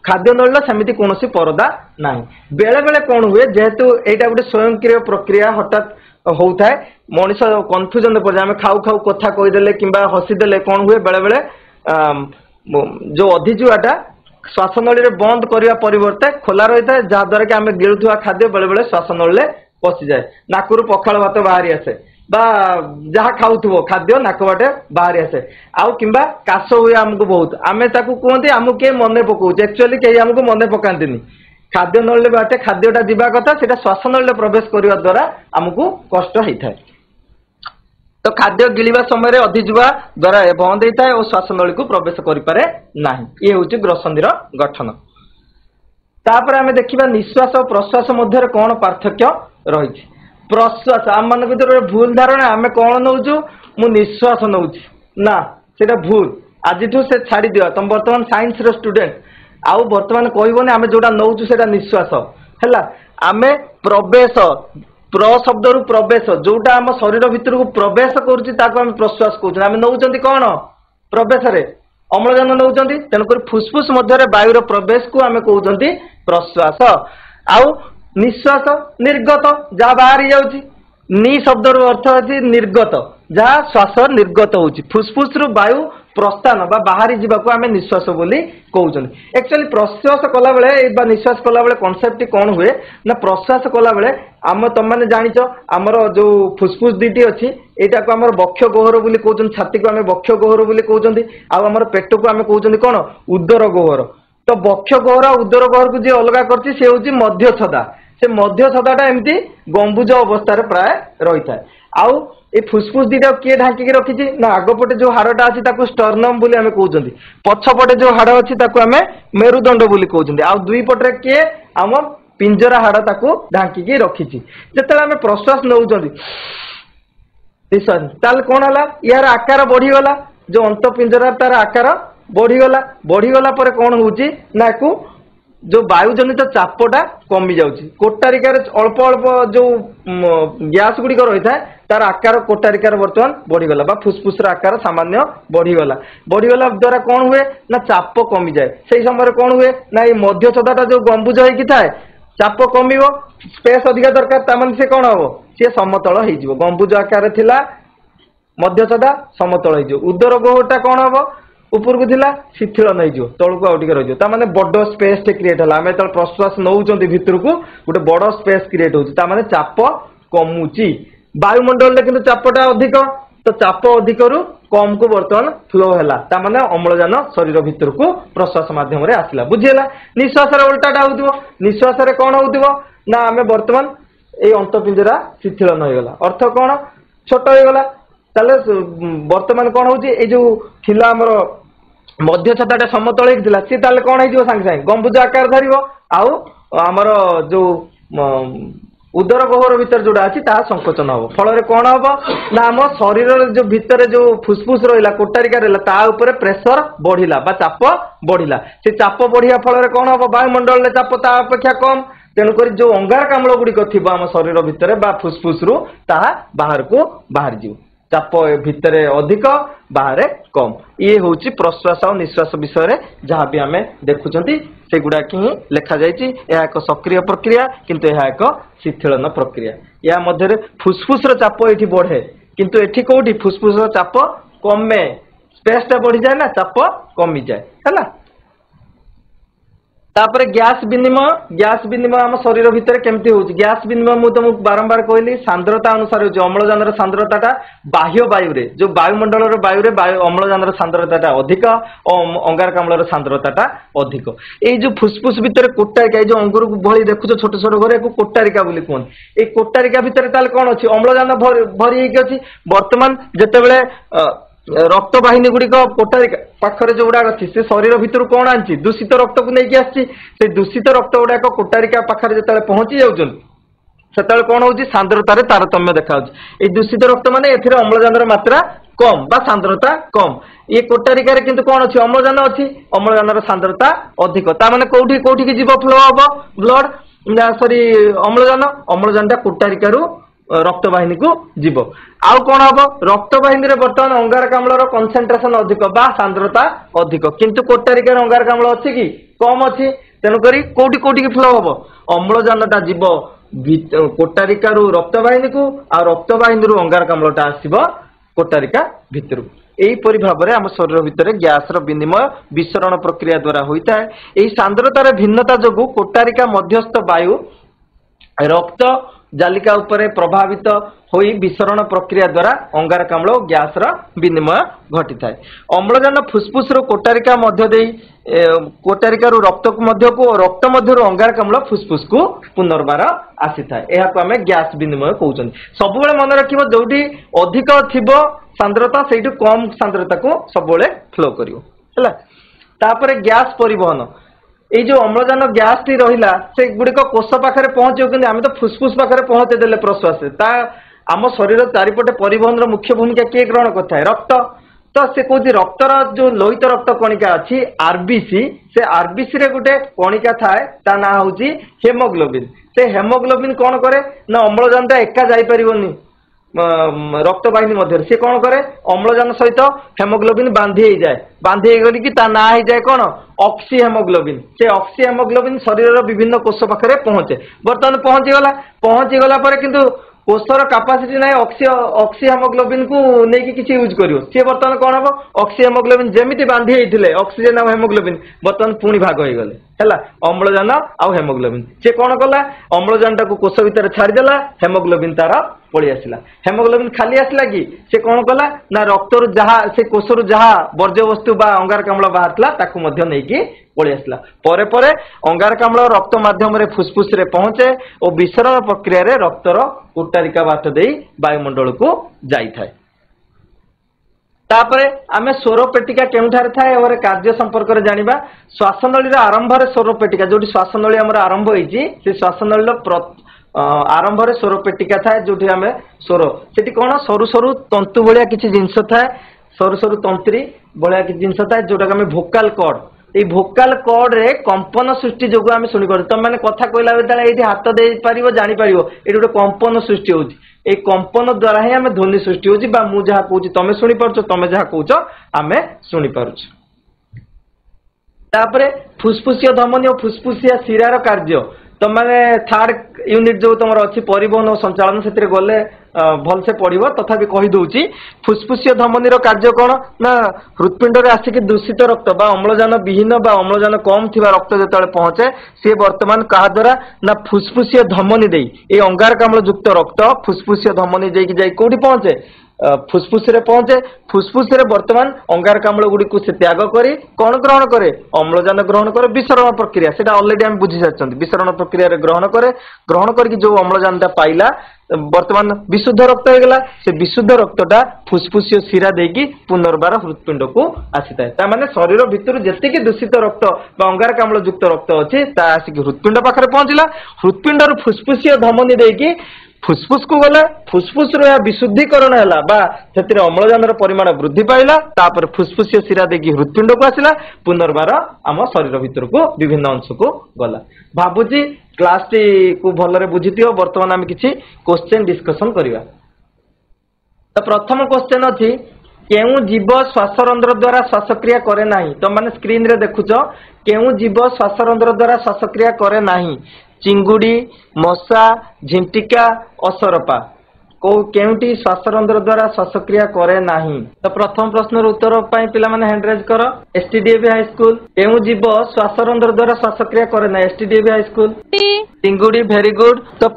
ଖାଦ୍ୟ ନଳୀର ସେମିତି କୌଣସି ପରଦା ନାହିଁ। ବେଳେ ବେଳେ କଣ ହୁଏ ଯେହେତୁ ଏଇଟା ଗୋଟେ ସ୍ୱୟଂକ୍ରିୟ ପ୍ରକ୍ରିୟା ହଠାତ୍ ହଉଥାଏ, ମଣିଷ କନଫ୍ୟୁଜନ ପଡେ। ଆମେ ଖାଉ ଖାଉ କଥା କହିଦେଲେ କିମ୍ବା ହସିଦେଲେ କଣ ହୁଏ ବେଳେ ବେଳେ ଯୋଉ ଅଧିଜିହ୍ବାଟା ଶ୍ୱାସନଳୀରେ ବନ୍ଦ କରିବା ପରିବର୍ତ୍ତେ ଖୋଲା ରହିଥାଏ, ଯାହାଦ୍ୱାରା କି ଆମେ ଗିଳୁଥିବା ଖାଦ୍ୟ ବେଳେ ବେଳେ ଶ୍ୱାସନଳୀରେ ପଶିଯାଏ, ନାକରୁ ପଖାଳ ଭାତ ବାହାରି ଆସେ ବା ଯାହା ଖାଉଥିବ ଖାଦ୍ୟ ନାକ ବାଟେ ବାହାରି ଆସେ। ଆଉ କିମ୍ବା କାଶ ହୁଏ ଆମକୁ ବହୁତ, ଆମେ ତାକୁ କୁହନ୍ତି ଆମକୁ କିଏ ମନେ ପକାଉଛି, ଆକ୍ଚୁଆଲି କେହି ଆମକୁ ମନେ ପକାନ୍ତିନି। ଖାଦ୍ୟ ନଳୀ ବାଟେ ଖାଦ୍ୟଟା ଯିବା କଥା, ସେଇଟା ଶ୍ୱାସନଳୀରେ ପ୍ରବେଶ କରିବା ଦ୍ୱାରା ଆମକୁ କଷ୍ଟ ହେଇଥାଏ। ତ ଖାଦ୍ୟ ଗିଳିବା ସମୟରେ ଅଧିଜିହ୍ବା ଦ୍ୱାରା ବନ୍ଦ ହେଇଥାଏ ଓ ଶ୍ୱାସନଳୀକୁ ପ୍ରବେଶ କରିପାରେ ନାହିଁ। ଇଏ ହେଉଛି ଗ୍ରସନ୍ଧିର ଗଠନ। ତାପରେ ଆମେ ଦେଖିବା ନିଶ୍ୱାସ ଓ ପ୍ରଶ୍ୱାସ ମଧ୍ୟରେ କଣ ପାର୍ଥକ୍ୟ ରହିଛି। ପ୍ରଶ୍ୱାସ ଆମ ମାନଙ୍କ ଭିତରେ ଭୁଲ ଧାରଣା, ଆମେ କଣ ନଉଛୁ ମୁଁ ନିଶ୍ୱାସ ନଉଛି, ନା ସେଇଟା ଭୁଲ। ଆଜିଠୁ ସେ ଛାଡି ଦିଅ, ତମ ବର୍ତ୍ତମାନ ସାଇନ୍ସର ଷ୍ଟୁଡେଣ୍ଟ, ଆଉ ବର୍ତ୍ତମାନ କହିବନି ଆମେ ଯୋଉଟା ନଉଛୁ ସେଇଟା ନିଶ୍ୱାସ ହେଲା। ଆମେ ପ୍ରବେଶ ଶବ୍ଦରୁ ପ୍ରବେଶ, ଯୋଉଟା ଆମ ଶରୀର ଭିତରକୁ ପ୍ରବେଶ କରୁଛି ତାକୁ ଆମେ ପ୍ରଶ୍ୱାସ କହୁଛନ୍ତି। ଆମେ ନଉଛନ୍ତି କଣ ପ୍ରବେଶରେ ଅମ୍ଳଜାନ ନଉଛନ୍ତି, ତେଣୁକରି ଫୁସଫୁସ ମଧ୍ୟରେ ବାୟୁର ପ୍ରବେଶକୁ ଆମେ କହୁଛନ୍ତି ପ୍ରଶ୍ୱାସ। ଆଉ ନିଶ୍ୱାସ ନିର୍ଗତ, ଯାହା ବାହାରି ଯାଉଛି। ନି ଶବ୍ଦର ଅର୍ଥ ଅଛି ନିର୍ଗତ, ଯାହା ଶ୍ୱାସ ନିର୍ଗତ ହଉଛି। ଫୁସଫୁସରୁ ବାୟୁ ପ୍ରସ୍ଥାନ ବା ବାହାରି ଯିବାକୁ ଆମେ ନିଶ୍ୱାସ ବୋଲି କହୁଛନ୍ତି। ଆକ୍ଚୁଆଲି ପ୍ରଶ୍ୱାସ କଲାବେଳେ ବା ନିଶ୍ୱାସ କଲାବେଳେ କନସେପ୍ଟଟି କଣ ହୁଏ ନା, ପ୍ରଶ୍ୱାସ କଲାବେଳେ ତମମାନେ ଜାଣିଛ ଆମର ଯୋଉ ଫୁସଫୁସ ଦିଟି ଅଛି, ଏଇଟାକୁ ଆମର ବକ୍ଷ ଗହ୍ୱର ବୋଲି କହୁଛନ୍ତି, ଛାତିକୁ ଆମେ ବକ୍ଷ ଗହ୍ୱର ବୋଲି କହୁଛନ୍ତି, ଆଉ ଆମର ପେଟକୁ ଆମେ କହୁଛନ୍ତି କଣ ଉଦର ଗହ୍ୱର। ତ ବକ୍ଷ ଗହ୍ୱର ଆଉ ଉଦର ଗହ୍ୱରକୁ ଯିଏ ଅଲଗା କରିଛି ସେ ହଉଛି ମଧ୍ୟଛଦା। ସେ ମଧ୍ୟଛଦାଟା ଏମିତି ଗମ୍ବୁଜ ଅବସ୍ଥାରେ ପ୍ରାୟ ରହିଥାଏ। ଆଉ এই ফুসফুস দুইটা কিଏ ঢাঙ্কিକି ରଖିଛି ନା, ଆଗପଟେ ଯୋଉ ହାଡଟା ଅଛି ତାକୁ ଷ୍ଟର୍ନମ୍ ବୋଲି ଆମେ କହୁଛନ୍ତି, ପଛପଟେ ଯୋଉ ହାଡ ଅଛି ତାକୁ ଆମେ ମେରୁଦଣ୍ଡ ବୋଲି କହୁଛନ୍ତି, ଆଉ ଦୁଇ ପଟରେ କିଏ ଆମ ପିଞ୍ଜରା ହାଡ ତାକୁ ଢାଙ୍କିକି ରଖିଛି। ଯେତେବେଳେ ଆମେ ପ୍ରଶ୍ୱାସ ନେଉଛନ୍ତି ତାହେଲେ କଣ ହେଲା, ୟାର ଆକାର ବଢିଗଲା, ଯୋଉ ଅନ୍ତ ପିଞ୍ଜରା ତାର ଆକାର ବଢିଗଲା ପରେ କଣ ହଉଛି ନା, ୟାକୁ ଯୋଉ ବାୟୁଜନିତ ଚାପଟା କମି ଯାଉଛି। କୋଟାରିକାରେ ଅଳ୍ପ ଅଳ୍ପ ଯୋଉ ଗ୍ୟାସ ଗୁଡିକ ରହିଥାଏ ତାର ଆକାର କୋଟାରିକାର ବର୍ତ୍ତମାନ ବଢିଗଲା ବା ଫୁସଫୁସର ଆକାର ସାମାନ୍ୟ ବଢିଗଲା ଦ୍ୱାରା କଣ ହୁଏ ନା ଚାପ କମିଯାଏ। ସେଇ ସମୟରେ କଣ ହୁଏ ନା, ଏଇ ମଧ୍ୟଛଦାଟା ଯୋଉ ଗମ୍ବୁଜ ହେଇକି ଥାଏ ଚାପ କମିବ, ସ୍ପେସ ଅଧିକା ଦରକାର, ତାମାନେ ସେ କଣ ହବ, ସିଏ ସମତଳ ହେଇଯିବ। ଗମ୍ବୁଜ ଆକାରରେ ଥିଲା ମଧ୍ୟଛଦା ସମତଳ ହେଇଯିବ। ଉଦର ଗହ୍ୱରଟା କଣ ହବ, ଉପରକୁ ଥିଲା ଶିଥିଳ ନେଇଯିବ, ତଳକୁ ଆଉ ଟିକେ ରହିଯିବ, ତାମାନେ ବଡ ସ୍ପେସ ଟେ କ୍ରିଏଟ ହେଲା। ଆମେ ଯେତେବେଳେ ପ୍ରଶ୍ୱାସ ନଉଛନ୍ତି ଭିତରକୁ ଗୋଟେ ବଡ ସ୍ପେସ କ୍ରିଏଟ ହଉଛି, ତାମାନେ ଚାପ କମୁଛି। ବାୟୁମଣ୍ଡଳରେ କିନ୍ତୁ ଚାପଟା ଅଧିକ, ତ ଚାପ ଅଧିକରୁ କମ କୁ ବର୍ତ୍ତମାନ ଫ୍ଲୋ ହେଲା, ତାମାନେ ଅମ୍ଳଜାନ ଶରୀର ଭିତରକୁ ପ୍ରଶ୍ୱାସ ମାଧ୍ୟମରେ ଆସିଲା। ବୁଝିହେଲା। ନିଶ୍ୱାସରେ ଓଲଟାଟା ହଉଥିବ, ନିଶ୍ୱାସରେ କଣ ହଉଥିବ ନା, ଆମେ ବର୍ତ୍ତମାନ ଏଇ ଅନ୍ତପିଞ୍ଜରା ଶିଥିଳ ହେଇଗଲା, ଅର୍ଥ କଣ ଛୋଟ ହେଇଗଲା। ତାହେଲେ ବର୍ତ୍ତମାନ କଣ ହଉଛି, ଏଇ ଯୋଉ ଥିଲା ଆମର ମଧ୍ୟଛଦାଟା ସମତଳ ହେଇକି ଥିଲା, ସିଏ ତାହେଲେ କଣ ହେଇଯିବ ସାଙ୍ଗେ ସାଙ୍ଗେ ଗମ୍ବୁଜ ଆକାର ଧରିବ, ଆଉ ଆମର ଯୋଉ ଉଦର ଗହ୍ୱର ଭିତରେ ଯୋଉଟା ଅଛି ତାହା ସଂକୋଚନ ହବ। ଫଳରେ କଣ ହବ ନା, ଆମ ଶରୀରର ଯୋଉ ଭିତରେ ଯୋଉ ଫୁସଫୁସ ରହିଲା କୋଟାରିକା ରହିଲା ତା ଉପରେ ପ୍ରେସର ବଢିଲା ବା ଚାପ ବଢିଲା। ସେ ଚାପ ବଢିବା ଫଳରେ କଣ ହବ, ବାୟୁମଣ୍ଡଳରେ ଚାପ ତା ଅପେକ୍ଷା କମ, ତେଣୁକରି ଯୋଉ ଅଙ୍ଗାରକାମ୍ଳ ଗୁଡିକ ଥିବ ଆମ ଶରୀର ଭିତରେ ବା ଫୁସଫୁସରୁ ତାହା ବାହାରକୁ ବାହାରିଯିବ। ଚାପ ଭିତରେ ଅଧିକ ବାହାରେ କମ। ଇଏ ହଉଛି ପ୍ରଶ୍ୱାସ ଆଉ ନିଶ୍ୱାସ ବିଷୟରେ ଯାହା ବି ଆମେ ଦେଖୁଛନ୍ତି ସେଗୁଡାକ ହିଁ ଲେଖାଯାଇଛି। ଏହା ଏକ ସକ୍ରିୟ ପ୍ରକ୍ରିୟା, କିନ୍ତୁ ଏହା ଏକ ଶିଥିଳନ ପ୍ରକ୍ରିୟା। ଏହା ମଧ୍ୟରେ ଫୁସଫୁସର ଚାପ ଏଠି ବଢେ, କିନ୍ତୁ ଏଠି କୋଉଠି ଫୁସଫୁସର ଚାପ କମେ, ସ୍ପେସଟା ବଢିଯାଏ ନା ଚାପ କମିଯାଏ ହେଲା। तापर गैस विनिमय आम शरीर भितर केमती होउची गैस विनिमय मु तुमको बारंबार कहली सांद्रता अनुसार होउची अम्लजान सांद्रता बाह्य वायु रे जो वायुमंडल वायु रे अम्लजान सांद्रता अधिक और अंगारकाम्ल सांद्रता अधिक ये जो फुसफुस भितर कोटारिका जो अंगुर भली देखुछ छोट छोट घरे कोटारिका बोली कहते ये कोटारिका भितर ताल कौन अच्छी अम्लजान भरी होगी बर्तमान जितेबले रक्त वाहिनी गुड़िक कोटारिका पाखरे जो गुड़ाक अच्छी से शरीर भितर कौन आनी दूषित रक्त को लेकिन आसी दूषित रक्त गुड़ाक कोटारिका पाखरे जो पहुंची जाऊँ से कौन हो सांद्रतार तारतम्य देखा ये दूषित रक्त माने एथिरे अम्लजान मात्रा कम बा सांद्रता कम ये कोटारिकार किंतु कौन अच्छी अम्लजान अच्छी अम्लजान सांद्रता अधिक ताने कौटी कौटी की जीव फ्लो हम ब्लड सॉरी अम्लजान कोटारिकारु रक्तवाहिनी को जीव आउ कौन हम रक्तवाहिनी रे बर्तमान अंगारकाम्ल कंसेंट्रेशन अधिक बा सांद्रता अधिक किंतु कोटारिकार अंगारकाम्ल अच्छी कि कम अच्छी तेणुक कौटी कौटी की फ्लो हम अम्लजानटा जीव कोटारिकारु रक्तवाहिनी को आ रक्तवाहिनी अंगारकाम्लटा आसब कोटारिका भितर यहीपरि भाव में आम शरीर भितर गैस विनिमय विसरण प्रक्रिया द्वारा होता है यही सांद्रतार भिन्नता जो कोटारिका मध्यस्थ वायु रक्त जालिका उपरे प्रभावित होई विसरण प्रक्रिया द्वारा अंगारकाम्ल और गैस विनिमय घटी थाए अम्लजान फुसफुस कोटारिका मध्य दे कोटारिका रक्त को मध्य को रक्त मध्य अंगारकाम्ल फुसफुस को पुनर्बार आसी थाए यह को आमे गैस विनिमय कहउछन सब बेले मन रखिबो जोठी अधिक थिबो सांद्रता सेठू कम सांद्रता को सब बेले फ्लो करियो हला तापरे गैस परिवहन ये जो अम्लजान गैस टी रहिला से गुड़िक कोष पाखे पहुंचे कि आम तो फुसफुस पाखे पहुंचे देले प्रश्वास आम शरीर चारिपटे परिवहन मुख्य भूमिका किए ग्रहण करता है रक्त तो से कौन रक्तर जो लोहित रक्त कणिका अच्छी आरबीसी से आरबीसी रे गोटे कणिका थाए ता ना हूँ हेमोग्लोबिन से हेमोग्लोबिन कौन करे ना अम्लजान एका जापरिबनी रक्त वाहिनी मध्य से कौन करे अम्लजान सहित हेमोग्लोबिन बांधी गली ता ना हो जाए कौन ऑक्सी हेमोग्लोबिन से ऑक्सी हेमोग्लोबिन शरीर विभिन्न कोष पाखे पहुंचे बर्तमान पहुंचीगला पर किंतु कोषर कैपेसिटी ना ऑक्सी हेमोग्लोबिन को लेकिन किसी यूज करियो सी बर्तमान कौन हम ऑक्सी हेमोग्लोबिन जेमिति बांधी होते ऑक्सीजन और हेमोग्लोबिन बर्तमान पुणी भाग हो गले है अम्लजान आउ हेमोग्लोबिन सी कौन कला अम्लजान टाक कोष भितर छाड़देला हेमोग्लोबिन तार पलि आसला हेमोग्लोबिन खाली आसला कि से कौन कला ना रक्तर जहाँ से कोषर जहाँ वर्ज्य वस्तु बा अंगारकाम्ल बाहरला ताकू मध्य नहीं पलि आसला परे परे अंगारकाम्ल रक्त माध्यम रे फुसफुस रे पहुंचे और विसरण प्रक्रिया रे रक्तर कोटारिका बाट दे वायुमंडल को जाई थाए तापरे आमे स्वर पेटिका केउठारे थाए और कार्य संपर्क रे जानिबा श्वासनली रे आरंभ रे स्वर पेटिका जोटी श्वासनली हमर आरंभ होईची से श्वासनली आरंभ रे स्वर पेटिका थाए जोटी आमे स्वर सेठी कोन सरू सरू तंतु भलिया किछि जिंस थाए सरू सरू तंत्री भलिया किछि जिंस थाए जोटा आमे वोकल कॉर्ड ये भोकाल कॉर्ड रे कंपन सृष्टि जो आम शुणी पार तुम मैंने कथा कहला बेले ये हाथ दे पार जापर ये गोटे कंपन सृष्टि होती ये कंपन द्वारा ही आम ध्वनि सृष्टि होची बा मु जहाँ कहूँ तुम शुणी पार्छ तुम जहाँ कहूच आम शुणी पार्छ तापरे फुसफुसिया धमनी और फुसफुसिया शिरार कार्य तुम मैंने थर्ड यूनिट जो तुम अच्छी परिवहन और संचालन से गले भल से पढ़ो तथापि कहीदे फुसफुसिया धमनी कार्य कौन ना हृत्पिंड रे आसिक दूषित रक्त बा अम्लजान विहीन बा अम्लजान कम थिबा रक्त जो पहुंचे सी वर्तमान क्या द्वारा ना फुसफुसिया धमनी दे ये अंगारकाम्ल युक्त रक्त फुसफुसिया धमनी जाई कौटी पहुंचे फुसफुस रे पहुंचे फुसफुस रे वर्तमान अंगारकाम्ल गुडी को से त्याग करी कौन ग्रहण करे अम्लजान ग्रहण करे विसरण प्रक्रिया सेटा ऑलरेडी हम बुझी सारछन विसरण प्रक्रिया रे ग्रहण करके जो अम्लजानटा पाइला वर्तमान विशुद्ध रक्त हो गला से विशुद्ध रक्तटा फुसफुसिया शिरा देकी पुनर्बार हृत्पिंड को आसी था माने शरीर भितर जेतिकी दूषित रक्त बा अंगारकाम्ल युक्त रक्त अच्छी ता आसिक हृत्पिंड पाखरे पहुंचला हृत्पिंड रू फुसफुसिया धमनी देकी फुसफुस को गला फुसफुस विशुद्धीकरण है बा से अम्लजान परिमाण वृद्धि पाइला तापर फुसफुसिया शिरा देकी हृत्पिंड को आसला पुनर्बार आम शरीर भितर को विभिन्न अंश को गला भावुची क्लास टी को भलरे बुझीथियो वर्तमान आम किछि क्वेश्चन डिस्कशन करिवा तो प्रथम क्वेश्चन अछि केउ जीव श्वासरंध्र द्वारा श्वासक्रिया करे नाही तो माने स्क्रीन रे देखुछ केउ जीव श्वासरंध्र द्वारा श्वासक्रिया करे नाही चिंगुड़ी मशा झिंटिका असरपा केउटी श्वासरंध्र द्वारा श्वासक्रिया करे नाही। तो प्रथम प्रश्न उत्तर पाई पिला माने हैंड रेज करो। एसटीडीएवी हाई स्कूल केउ जीव श्वासरंध्र द्वारा श्वासक्रिया करे ना? S T D A V high school Chinguri. Very good. तो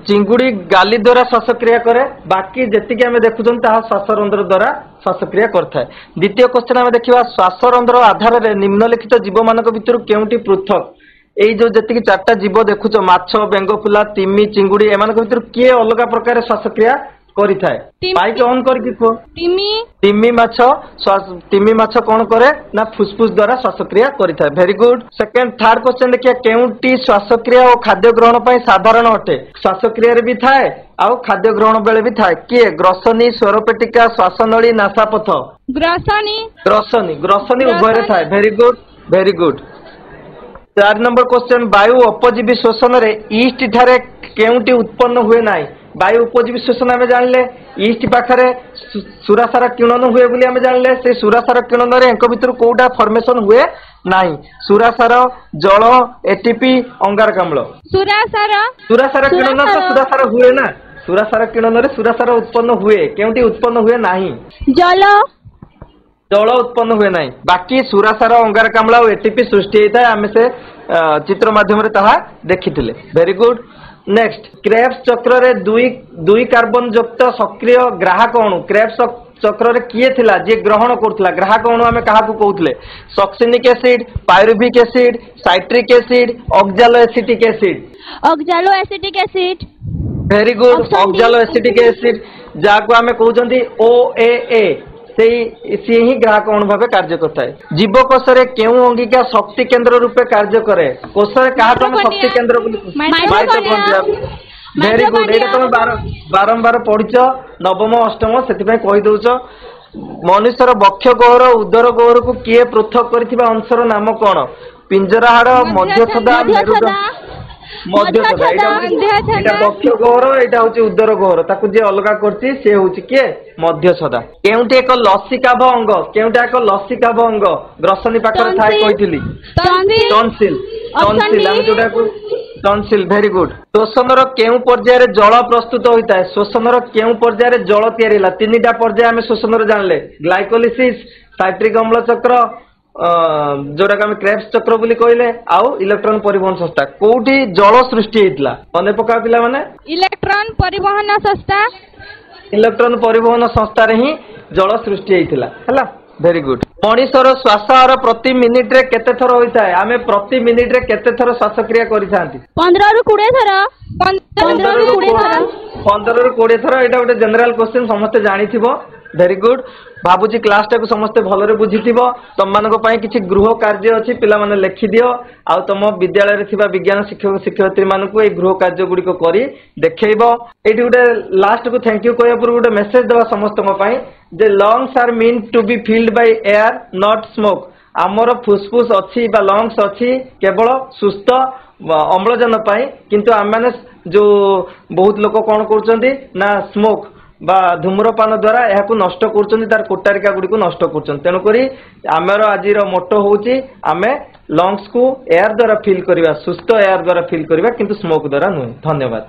चिंगुड़ी गाली द्वारा श्वासक्रिया करे, बाकी जेतिकी आमे देखुछन ताहा श्वासरंध्र द्वारा श्वासक्रिया करथाय। द्वितीय क्वेश्चन आमे देखिबा श्वासरंध्र आधार रे निम्नलिखित जीव मानक भितर केउटी पृथक? एई जो जेतिकी चारटा जीव देखुछ माछ, बेंगफुला, तिमी, चिंगुड़ी एमानक भितर किए अलग प्रकार श्वासक्रिया करिथाय? माइक ऑन करके को। तिमी माछ तिमी माछ कोन करे ना फुसफुस द्वारा श्वासक्रिया करिथाय। Very good. Second third question देखिए केउटी श्वासक्रिया और खाद्य ग्रहण पई साधारण अटे? श्वासक्रिया रे भी थाए आ खाद्य ग्रहण बेले भी थाए। किए? ग्रसनी, स्वरपेटिका, श्वासनली, नासापथ? ग्रसनी उभय रे थाए। Very good, very good. 4 number question वायु उपजीवी शोषण रे ईस्ट ठारे केउटी उत्पन्न हुए नाही? वायु उपजीवी शोषण आमे जानले ईस्ट पाखरे सुरासार किरण हुए बोली आमे जानले। से सुरासार किरण रे एंक भितर कोउटा फॉर्मेशन हुए नाही? सुरासार, जल, एटीपी, अंगारकाम्ल। सुरासार किरण तो सुरासार हुए ना? सुरासार किरण रे सुरासार उत्पन्न हुए, केउटी उत्पन्न हुए नाही? जल उत्पन्न हुए नाही। बाकी सुरासार, अंगारकाम्ल और एटीपी सृष्टि होता है। आमे से चित्र माध्यम रे ताहा देखिथिले। Very good. नेक्स्ट क्रेब्स चक्र रे दुई कार्बन युक्त सक्रिय ग्राहक अणु क्रेब्स चक्र रे किए थिला जे ग्रहण करथला? ग्राहक अणु आमे काहा को कहउथले? Succinic acid, pyruvic acid, citric acid, oxaloacetic acid? Very good. Oxaloacetic acid जाको आमे कहउचंती ओएए सी ही ग्राहक अणु भाव कार्य करता है। जीवकोश रे केउ अंगिका शक्ति केंद्र रूपे कार्य करे? कोश रे काहा को शक्ति केंद्र माइटोकॉन्ड्रिया। Very good. एटा तुम बारंबार पढ़िछ नवम अष्टम सेति कहि दउछ। मनुष्यर बक्ष गहर, उदर गहर को किए पृथक करथिबा अंशर नाम कोन? पिंजरा हाड़, मध्यछदा, मेरुदंड। मध्यछदा एटा बक्ष गहर, एटा होची उदर गहर, ताकू जे अलगा करछि से होची के मध्यछदा। केउटी एक लसिकाभ अंग? केउटा एक लसिकाभ अंग ग्रसनी पाखर थाय कहिथिली? टॉन्सिल। टॉन्सिल हम जोटा को टॉन्सिल। Very good. श्वसनर केउ पर्याय रे जल प्रस्तुत होता है? श्वसनर केउ पर्याय रे जल तयारी होला? तीनटा पर्याय आमे श्वसनर जानले। ग्लाइकोलिसिस, साइट्रिक अम्ल चक्र, जोटा आम क्रेब्स चक्र बोली कहले, आउ इलेक्ट्रॉन परिवहन संस्था। कोउठी जल सृष्टि हेतला? मने पका पिला माने इलेक्ट्रॉन परिवहन संस्था। इलेक्ट्रॉन परिवहन संस्था रे ही जल सृष्टि हेतला हला। Very good. मनुष्यर श्वासहार प्रति मिनिट रे केते थर होइता है? आमे प्रति मिनिट रे केते थर श्वासक्रिया करिथांती? 15 रु 20 थर। 15 रु 20 थर। एटा गोटे जनरल क्वेश्चन समस्त जानिथिबो। Very good. भाबुची क्लास टाकू समस्ते भलरे बुझिथिबो। तम मानको पई किछि गृह कार्य अछि, पिला माने लेखि दियो आ तम विद्यालय रे थिबा विज्ञान शिक्षक शिक्षयित्री मानको ए गृह कार्य गुडी को करी देखैबो। एटी गोटे लास्ट को थैंक यू कहया पर गोटे मेसेज देबा समस्त को पई जे lungs are mean to be filled by air not smoke. आमर फुसफुस अछि बा लंग्स अछि केवल सुस्थ अम्लजान पई, किंतु आम माने जो बहुत लोक कोन करचंती ना स्मोक बा धूम्रपान द्वारा यह नष्ट कर तार कोटारिका गुड़ी को नष्ट कर। तेणुक आमर आज मोटो होची आमे लंग्स को एयर द्वारा फिल करवा, सुस्थ एयर द्वारा फिल करवा, किंतु स्मोक द्वारा नुहे। धन्यवाद।